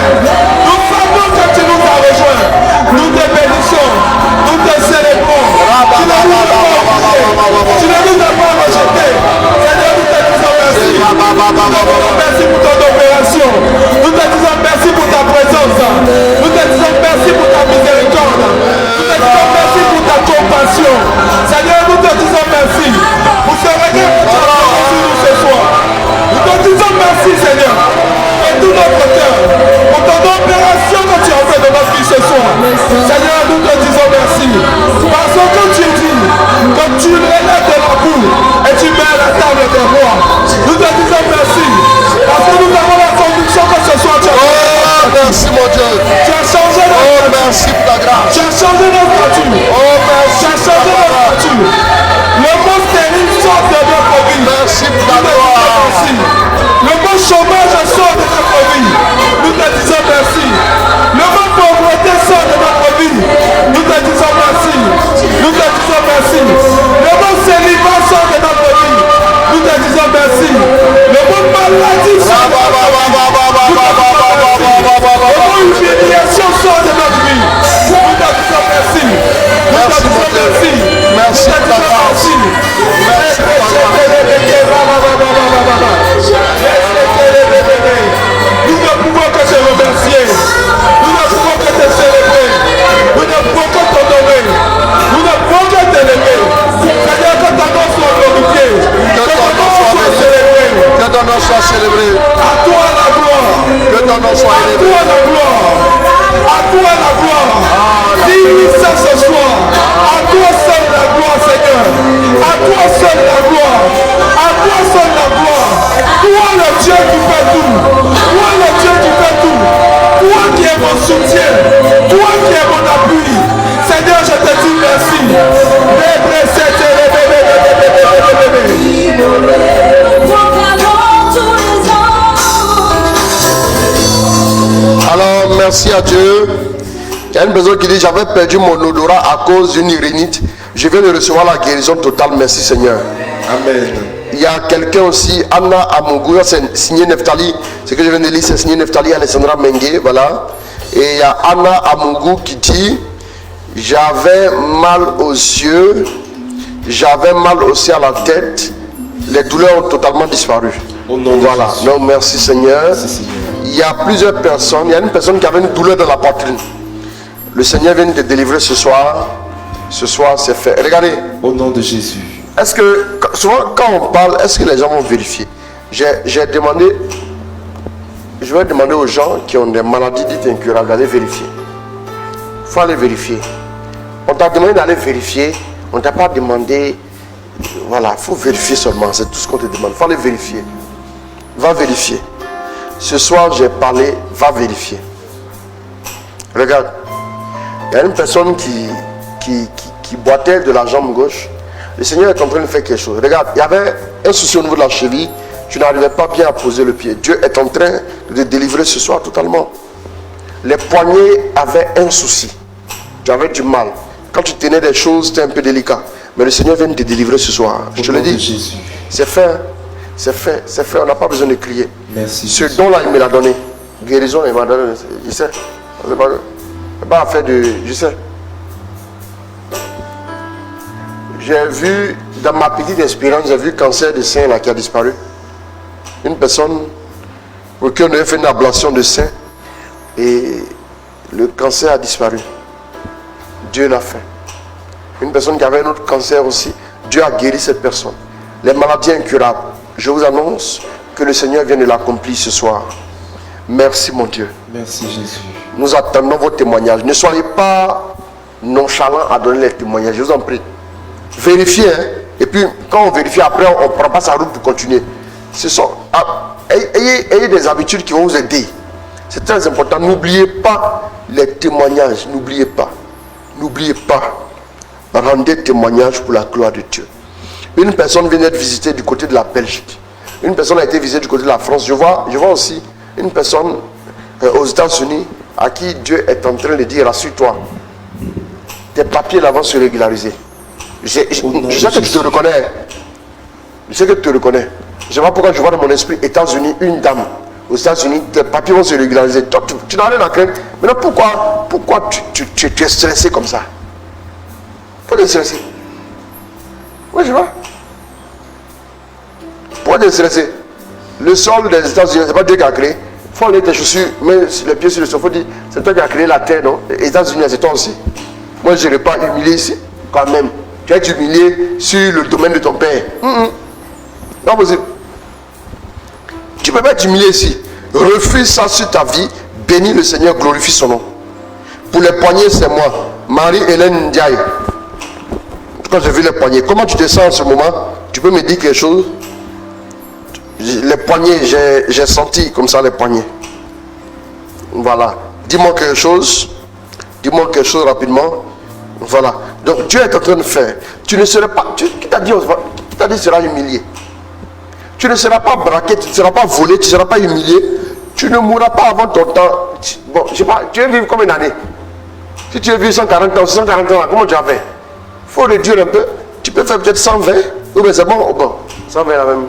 [SPEAKER 5] Nous savons que tu nous as rejoints. Nous te bénissons. Nous te célébrons. Tu ne nous as pas oubliés. Tu ne nous as pas rejetés. Seigneur, nous te disons merci. Nous te disons merci pour ton opération. Nous te disons merci pour ta présence. Nous te disons merci pour ta miséricorde. Nous te disons merci pour ta compassion. Seigneur, nous te disons merci pour ce regard que tu as fait sur nous ce soir. Nous te disons merci, Seigneur, de tout notre cœur, pour ton opération que tu as fait de notre vie ce soir. Seigneur, nous te disons merci. Parce que tu dis que tu relèves de la boue et tu mets à la table des rois. Nous te disons merci. Parce que nous avons la conviction que ce soir tu as
[SPEAKER 3] merci mon Dieu.
[SPEAKER 5] Tu as changé notre statut.
[SPEAKER 3] Merci pour ta grâce.
[SPEAKER 5] Tu as changé notre statut. Tu as changé notre statut. Le mot stérile sort de notre vie.
[SPEAKER 3] Merci pour ta gloire.
[SPEAKER 5] Merci. Le mot chômage sort de notre vie. Nous te disons merci. Le mot pauvreté sort de notre vie. Nous te disons merci. Nous te disons merci. Le mot célibat sort de notre vie. Nous te disons merci. Le mot maladie sort de notre vie. Le mot humiliation sort de notre vie. Nous te disons merci. Nous te disons merci.
[SPEAKER 3] Merci pour ta grâce. Merci pour ta
[SPEAKER 5] Nous ne pouvons que te remercier. Nous ne pouvons que te célébrer. Nous ne pouvons que t'honorer. Nous ne pouvons que t'élever. Seigneur, que ton nom soit glorifié. Que ton nom soit célébré.
[SPEAKER 3] Que ton nom soit célébré.
[SPEAKER 5] À toi la gloire.
[SPEAKER 3] Que ton nom soit
[SPEAKER 5] À
[SPEAKER 3] élevé.
[SPEAKER 5] toi la gloire. À toi la gloire. Dis ça ce soir. À toi seul la gloire, Seigneur. À toi seul la gloire. À toi seul la gloire. Toi le Dieu qui fait tout. Toi le Dieu qui fait tout. Toi qui es mon soutien. Toi qui es mon appui. Seigneur, je te dis merci.
[SPEAKER 3] merci à Dieu. Il y a une personne qui dit, j'avais perdu mon odorat à cause d'une urinite. Je viens de recevoir la guérison totale. Merci Seigneur.
[SPEAKER 5] Amen.
[SPEAKER 3] Il y a quelqu'un aussi, Anna Amougou, c'est signé Neftali. Ce que je viens de lire, c'est signé Neftali Alessandra Mengue. Voilà. Et il y a Anna Amougou qui dit, j'avais mal aux yeux, j'avais mal aussi à la tête. Les douleurs ont totalement disparu.
[SPEAKER 5] Au nom de
[SPEAKER 3] Voilà.
[SPEAKER 5] Jésus.
[SPEAKER 3] Donc merci Seigneur.
[SPEAKER 5] Merci, Seigneur.
[SPEAKER 3] Il y a plusieurs personnes. Il y a une personne qui avait une douleur dans la poitrine. Le Seigneur vient de délivrer ce soir. Ce soir, c'est fait. Regardez.
[SPEAKER 5] Au nom de Jésus.
[SPEAKER 3] Est-ce que, souvent quand on parle, est-ce que les gens vont vérifier? J'ai demandé, je vais demander aux gens qui ont des maladies dites incurables d'aller vérifier. Il faut aller vérifier. On t'a demandé d'aller vérifier. On ne t'a pas demandé, voilà, il faut vérifier seulement. C'est tout ce qu'on te demande. Il faut aller vérifier. Va vérifier. Ce soir, j'ai parlé, va vérifier. Regarde, il y a une personne qui boitait de la jambe gauche. Le Seigneur est en train de faire quelque chose. Regarde, il y avait un souci au niveau de la cheville. Tu n'arrivais pas bien à poser le pied. Dieu est en train de te délivrer ce soir totalement. Les poignets avaient un souci. Tu avais du mal. Quand tu tenais des choses, c'était un peu délicat. Mais le Seigneur vient de te délivrer ce soir. Je te le dis. C'est fait. Hein? C'est fait. C'est fait. On n'a pas besoin de crier.
[SPEAKER 5] Merci.
[SPEAKER 3] Ce don-là, il me l'a donné. Guérison, il m'a donné. Je sais. C'est pas affaire de. Je sais. J'ai vu, dans ma petite expérience, j'ai vu le cancer de sein là, qui a disparu. Une personne pour qui on avait fait une ablation de sein et le cancer a disparu. Dieu l'a fait. Une personne qui avait un autre cancer aussi, Dieu a guéri cette personne. Les maladies incurables, je vous annonce que le Seigneur vient de l'accomplir ce soir. Merci mon Dieu.
[SPEAKER 5] Merci Jésus.
[SPEAKER 3] Nous attendons vos témoignages. Ne soyez pas nonchalants à donner les témoignages, je vous en prie. Vérifiez, hein? Et puis quand on vérifie après, on ne prend pas sa route pour continuer. Ayez des habitudes qui vont vous aider. C'est très important. N'oubliez pas les témoignages. N'oubliez pas. N'oubliez pas. Rendez témoignage pour la gloire de Dieu. Une personne vient d'être visitée du côté de la Belgique. Une personne a été visitée du côté de la France. Je vois aussi une personne aux États-Unis à qui Dieu est en train de dire, rassure-toi. Tes papiers là vont se régulariser. Je sais que tu te reconnais. Je sais que tu te reconnais. Je ne sais pas pourquoi je vois dans mon esprit États-Unis, une dame. Aux États-Unis, tes papiers vont se régulariser. Toi, tu n'as rien à craindre. Maintenant, pourquoi tu es stressé comme ça? Pourquoi tu es stressé? Oui, je vois. Pourquoi tu es stressé? Le sol des États-Unis, ce n'est pas Dieu qui a créé. Il faut enlever tes chaussures, mettre les pieds sur le sol. Il faut dire, c'est toi qui as créé la terre, non? Les États-Unis, c'est toi aussi. Moi, je n'ai pas humilié ici, quand même. Tu as été humilié sur le domaine de ton père. Non, possible. Tu ne peux pas être humilié ici. Refuse ça sur ta vie. Bénis le Seigneur, glorifie son nom. Pour les poignets, c'est moi. Marie-Hélène Ndiaye. Quand j'ai vu les poignets, comment tu te sens en ce moment? Tu peux me dire quelque chose? Les poignets, j'ai senti comme ça les poignets. Voilà. Dis-moi quelque chose. Dis-moi quelque chose rapidement. Voilà. Donc Dieu est en train de faire. Tu ne seras pas. Qui t'a dit tu seras humilié? Tu ne seras pas braqué, tu ne seras pas volé, tu ne seras pas humilié. Tu ne mourras pas avant ton temps. Bon, je sais pas, tu veux vivre combien d'années? Si tu veux vivre 140 ans, 140 ans, comment tu vas faire? Il faut réduire un peu. Tu peux faire peut-être 120. Oui, mais c'est bon, bon. 120 la même.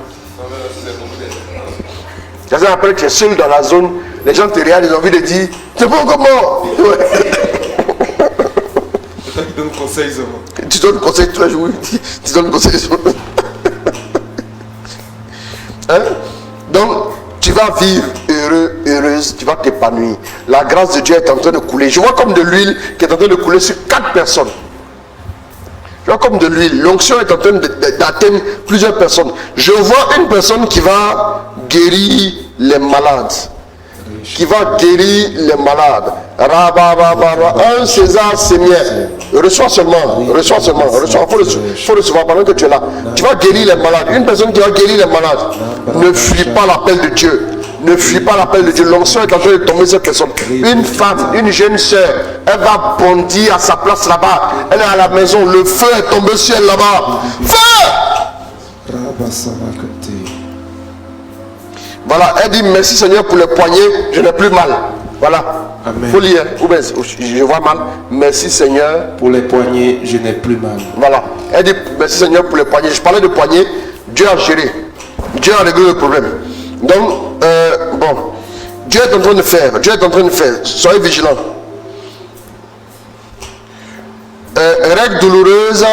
[SPEAKER 3] Après, tu es seul dans la zone, les gens te regardent, ils ont envie de dire, c'est bon comment?
[SPEAKER 5] C'est toi qui donnes conseil seulement.
[SPEAKER 3] Tu donnes conseil tous les jours. Tu donnes conseil seulement. Hein? Donc, tu vas vivre heureux, heureuse, tu vas t'épanouir. La grâce de Dieu est en train de couler. Je vois comme de l'huile qui est en train de couler sur 4 personnes. Je vois comme de l'huile. L'onction est en train d'atteindre plusieurs personnes. Je vois une personne qui va guérir les malades. Qui va guérir les malades. Un César Sémier. Reçois seulement. Reçois seulement. Reçois. Il faut recevoir pendant que tu es là. Tu vas guérir les malades. Une personne qui va guérir les malades. Ne fuis pas l'appel de Dieu. Ne fuis pas l'appel de Dieu. L'onction est en train de tomber sur cette personne. Une femme, une jeune soeur, elle va bondir à sa place là-bas. Elle est à la maison. Le feu est tombé sur elle là-bas. Feu! Voilà, elle dit merci Seigneur pour les poignets, je n'ai plus mal. Voilà.
[SPEAKER 5] Amen.
[SPEAKER 3] Faut lire. Ou bien, je vois mal. Merci Seigneur.
[SPEAKER 5] Pour les poignets, je n'ai plus mal.
[SPEAKER 3] Voilà. Elle dit merci Seigneur pour les poignets. Je parlais de poignets. Dieu a géré. Dieu a réglé le problème. Donc, bon. Dieu est en train de faire. Dieu est en train de faire. Soyez vigilants. Règles douloureuses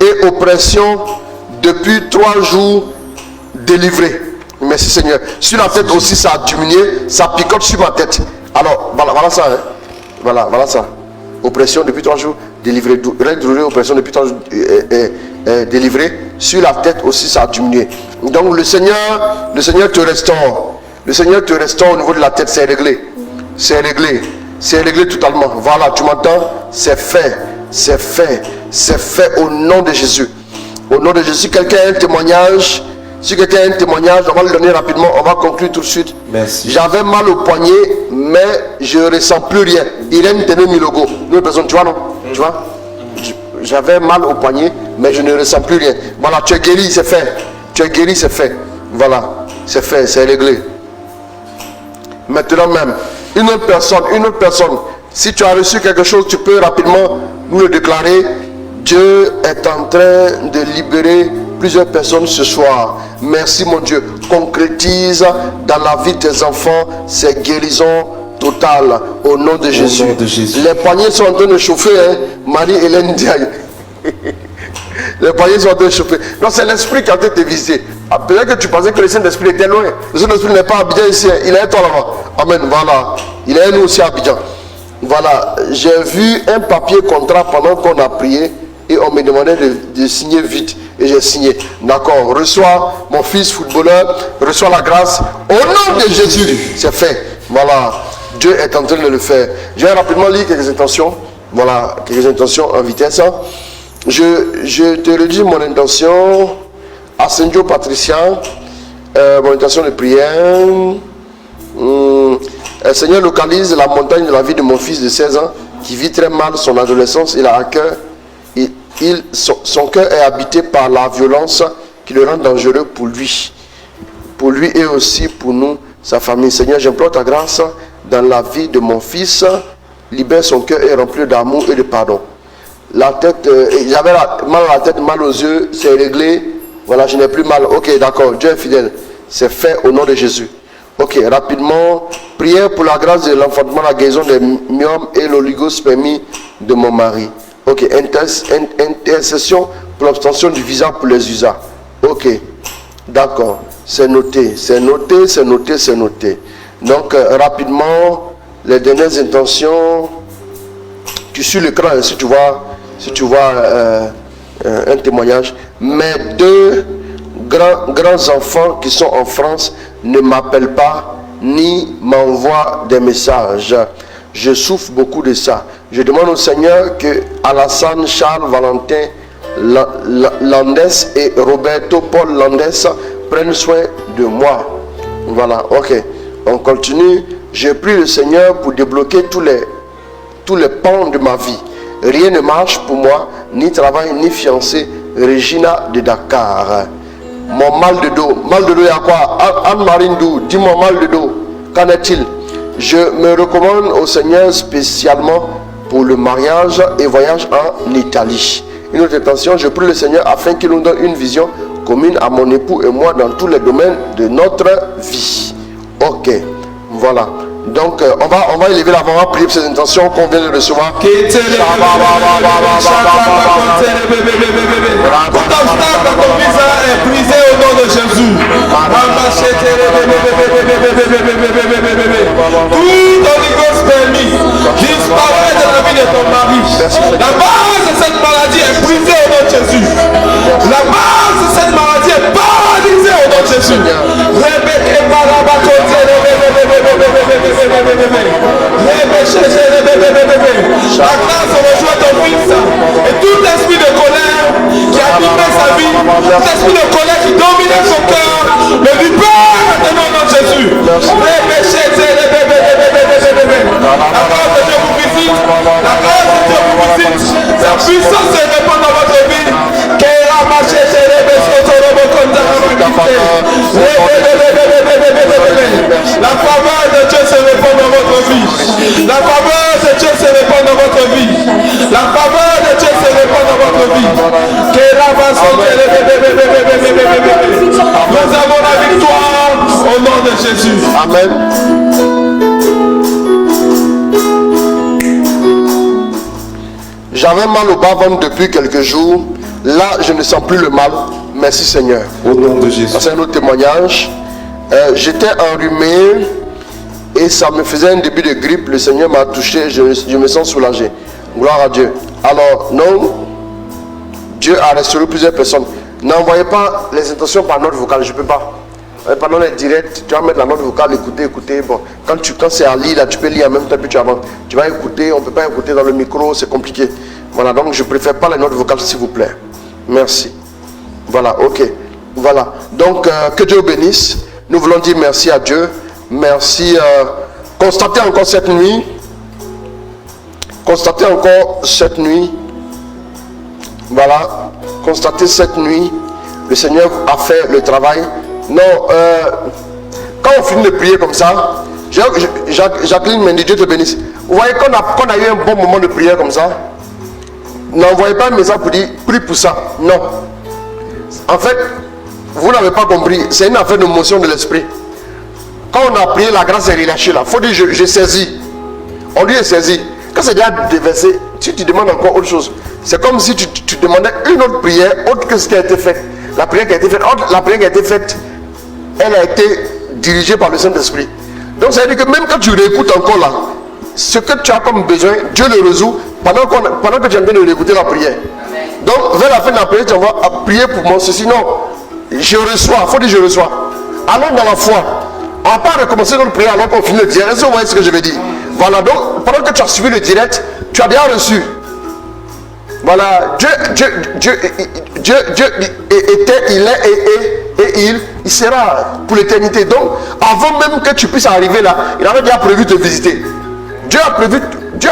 [SPEAKER 3] et oppression depuis 3 jours délivrés. Merci Seigneur. Sur la tête aussi, ça a diminué. Ça picote sur ma tête. Alors, voilà ça. Hein. Voilà ça. Oppression depuis 3 jours délivré. Règles douloureuses, oppression depuis 3 jours délivré. Sur la tête aussi, ça a diminué. Donc le Seigneur te restaure. Le Seigneur te restaure au niveau de la tête. C'est réglé. C'est réglé. C'est réglé totalement. Voilà, tu m'entends? C'est fait. C'est fait. C'est fait au nom de Jésus. Au nom de Jésus. Si quelqu'un a un témoignage, on va le donner rapidement. On va conclure tout de suite.
[SPEAKER 5] Merci.
[SPEAKER 3] J'avais mal au poignet, mais je ne ressens plus rien. Irène tenait mi logo. Nous, personne, tu vois, non? Tu vois? J'avais mal au poignet, mais je ne ressens plus rien. Voilà, tu es guéri, c'est fait. Tu es guéri, c'est fait. Voilà, c'est fait, c'est réglé. Maintenant même, une autre personne, si tu as reçu quelque chose, tu peux rapidement nous le déclarer. Dieu est en train de libérer plusieurs personnes ce soir. Merci mon Dieu. Concrétise dans la vie de tes enfants ces guérisons totales au nom de Jésus.
[SPEAKER 5] Nom de Jésus.
[SPEAKER 3] Les poignets sont en train de chauffer, hein? Marie-Hélène Diaye. Les poignets sont en train de chauffer. Non, c'est l'esprit qui a été visité. Ah, peut-être que tu pensais que le Saint-Esprit était loin. Le Saint-Esprit n'est pas à Abidjan ici. Il est toi là-bas. Amen. Voilà. Il est nous aussi à Abidjan. Voilà. J'ai vu un papier contrat pendant qu'on a prié et on me demandait de signer vite. Et j'ai signé. D'accord. Reçois mon fils footballeur. Reçois la grâce. Au nom de Jésus. C'est fait. Voilà. Dieu est en train de le faire. Je vais rapidement lire quelques intentions. Voilà. Quelques intentions en vitesse. Je te redis mon intention. Ascendio Patricia, mon intention de prière. Seigneur, localise la montagne de la vie de mon fils de 16 ans qui vit très mal son adolescence. Il a un cœur. Son cœur est habité par la violence qui le rend dangereux pour lui. Pour lui et aussi pour nous, sa famille. Seigneur, j'implore ta grâce dans la vie de mon fils. Libère son cœur et remplis d'amour et de pardon. La tête, j'avais mal à la tête, mal aux yeux, c'est réglé. Voilà, je n'ai plus mal. Ok, d'accord, Dieu est fidèle. C'est fait au nom de Jésus. Ok, rapidement. Prière pour la grâce de l'enfantement, la guérison des myomes et l'oligospermie de mon mari. Ok, intercession pour l'obtention du visa pour les USA. Ok, d'accord. C'est noté, c'est noté, c'est noté, c'est noté. Donc, rapidement, les dernières intentions. Tu suis l'écran, si tu vois un témoignage. Mes 2 grands enfants qui sont en France ne m'appellent pas ni m'envoient des messages. Je souffre beaucoup de ça. Je demande au Seigneur que Alassane, Charles, Valentin, Landes et Roberto Paul Landes prennent soin de moi. Voilà, ok. On continue. Je prie le Seigneur pour débloquer tous les pans de ma vie. Rien ne marche pour moi, ni travail, ni fiancé. Regina de Dakar. Mon mal de dos. Mal de dos, il y a quoi? Anne-Marie Ndou, dis-moi mal de dos. Qu'en est-il? Je me recommande au Seigneur spécialement pour le mariage et voyage en Italie. Une autre intention, je prie le Seigneur afin qu'il nous donne une vision commune à mon époux et moi dans tous les domaines de notre vie. Ok, voilà. Donc, on va élever la main, on va prier pour ces intentions qu'on vient de recevoir.
[SPEAKER 5] Tout obstacle à ton visa est brisé au nom de Jésus. Tout oligospermie disparaît de la vie de ton mari. La base de cette maladie est brisée au nom de Jésus. La base de cette maladie est paralysée au nom de Jésus. La grâce rejoint ton fils et tout esprit de colère qui a animé sa vie, tout esprit de colère qui dominait son cœur, le libère maintenant au nom de Jésus. La grâce de Dieu vous visite, la grâce de Dieu vous visite, sa puissance se répand dans votre vie. La faveur de Dieu se répand dans votre vie. La faveur de Dieu se répand dans votre vie. La faveur de Dieu se répand dans votre vie. Nous avons la victoire au nom de Jésus.
[SPEAKER 3] Amen. J'avais mal au bas-ventre depuis quelques jours. Là, je ne sens plus le mal. Merci Seigneur.
[SPEAKER 5] Au nom de Jésus.
[SPEAKER 3] C'est un autre témoignage. J'étais enrhumé et ça me faisait un début de grippe. Le Seigneur m'a touché. Je me sens soulagé. Gloire à Dieu. Alors, non, Dieu a restauré plusieurs personnes. N'envoyez pas les intentions par note vocale. Je ne peux pas. Pendant les directs, tu vas mettre la note vocale, écouter. Bon, quand c'est à lire, là, tu peux lire en même temps, puis tu avances. Tu vas écouter, on ne peut pas écouter dans le micro, c'est compliqué. Voilà, donc je préfère pas les notes vocales, s'il vous plaît. Merci. Voilà, ok. Voilà. Donc, que Dieu bénisse. Nous voulons dire merci à Dieu. Merci. Constatez encore cette nuit. Constatez encore cette nuit. Voilà. Constatez cette nuit. Le Seigneur a fait le travail. Non, quand on finit de prier comme ça, Jacqueline m'a dit Dieu te bénisse. Vous voyez qu'on a eu un bon moment de prière comme ça. N'envoyez pas un message pour dire prie pour ça. Non. En fait, vous n'avez pas compris. C'est une affaire de motion de l'esprit. Quand on a prié, la grâce est relâchée là. Il faut dire je saisis. On dit saisi. Quand c'est déjà déversé, tu demandes encore autre chose. C'est comme si tu demandais une autre prière autre que ce qui a été fait. La prière qui a été faite, elle a été dirigée par le Saint-Esprit. Donc ça veut dire que même quand tu réécoutes encore là, ce que tu as comme besoin, Dieu le résout pendant que tu es en train de réécouter la prière. Donc vers la fin de la prière, tu vas prier pour moi ceci. Non, je reçois, il faut dire je reçois. Allons dans la foi. On va pas recommencer notre prière alors qu'on finit le direct. Est-ce que vous voyez ce que je veux dire? Voilà, donc pendant que tu as suivi le direct, tu as déjà reçu. Voilà, Dieu était, il est et il sera pour l'éternité. Donc, avant même que tu puisses arriver là, il avait déjà prévu de te visiter. Dieu a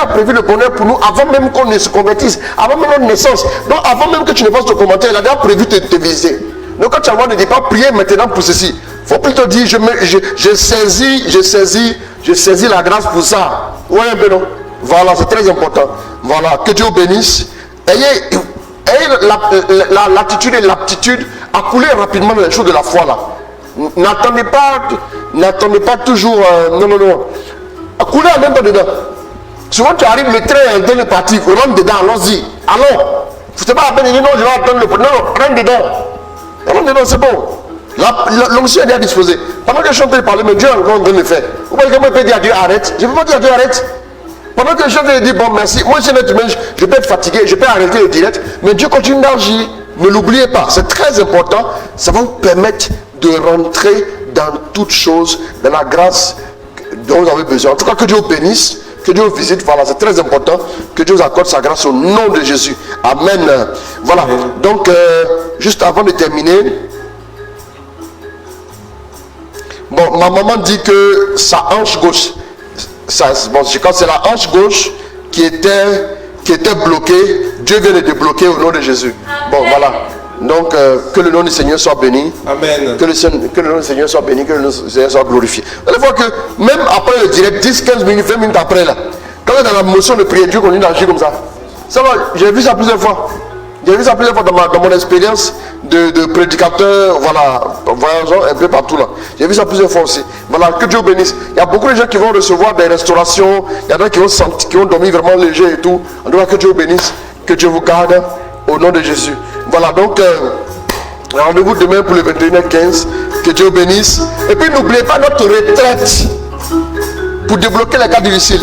[SPEAKER 3] prévu le bonheur pour nous avant même qu'on ne se convertisse, avant même notre naissance. Donc, avant même que tu ne fasses ton commentaire, il a déjà prévu de te visiter. Donc, quand tu as ne dis pas prier maintenant pour ceci. Il faut plutôt dire je saisis la grâce pour ça. Ouais, ben non. Voilà, c'est très important. Voilà, que Dieu bénisse. Ayez l'attitude et l'aptitude à couler rapidement dans les choses de la foi là. N'attendez pas toujours. Non. À couler en même temps dedans. Souvent tu arrives, le train est en train de partir. Rentre dedans, allons-y. Allons. Vous ne pas à peine dire non, je vais attendre le. Non, rentre dedans. Rentre dedans, c'est bon. L'onction est déjà disposée. Pendant que je suis en train de parler, mais Dieu est encore en train de le faire. Vous voyez comment il peut dire à Dieu arrête? Je ne peux pas dire à Dieu arrête. Pendant que je suis en train de dire bon merci, moi je peux être fatigué, je peux arrêter le direct, mais Dieu continue d'agir. Ne l'oubliez pas, c'est très important. Ça va vous permettre de rentrer dans toutes choses, dans la grâce dont vous avez besoin. En tout cas, que Dieu vous bénisse, que Dieu vous visite. Voilà, c'est très important. Que Dieu vous accorde sa grâce au nom de Jésus. Amen. Voilà. Donc, juste avant de terminer, bon, ma maman dit que sa hanche gauche, quand c'est la hanche gauche qui était bloquée, Dieu vient de débloquer au nom de Jésus. Bon, voilà. Donc, que le nom du Seigneur soit béni.
[SPEAKER 5] Amen.
[SPEAKER 3] Que le nom du Seigneur soit béni, que le nom du Seigneur soit glorifié. Vous allez voir que même après le direct, 10, 15 minutes, 20 minutes après, là, quand on est dans la motion de prière, Dieu continue d'agir comme ça. Ça va, j'ai vu ça plusieurs fois. J'ai vu ça plusieurs fois dans mon expérience de prédicateur, voilà, voyageant un peu partout là. J'ai vu ça plusieurs fois aussi. Voilà, que Dieu bénisse. Il y a beaucoup de gens qui vont recevoir des restaurations. Il y en a qui vont dormir vraiment léger et tout. En tout cas, que Dieu bénisse, que Dieu vous garde au nom de Jésus. Voilà, donc rendez-vous demain pour le 21h15. Que Dieu bénisse. Et puis n'oubliez pas notre retraite pour débloquer les cas difficiles.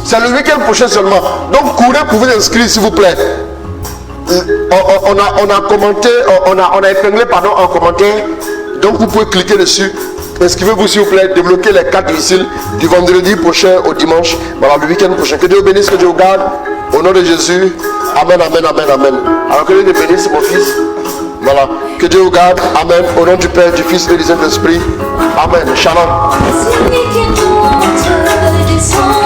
[SPEAKER 3] C'est le week-end prochain seulement. Donc courez pour vous inscrire s'il vous plaît. On a commenté, on a épinglé en commentaire. Donc vous pouvez cliquer dessus. Inscrivez-vous s'il vous plaît. Débloquez les cas difficiles du vendredi prochain au dimanche. Voilà, le week-end prochain. Que Dieu bénisse, que Dieu vous garde. Au nom de Jésus. Amen, amen, amen, amen. Alors que Dieu bénisse mon fils. Voilà. Que Dieu vous garde. Amen. Au nom du Père, du Fils et du Saint-Esprit. Amen. Shalom.
[SPEAKER 4] Celui qui monte, descend.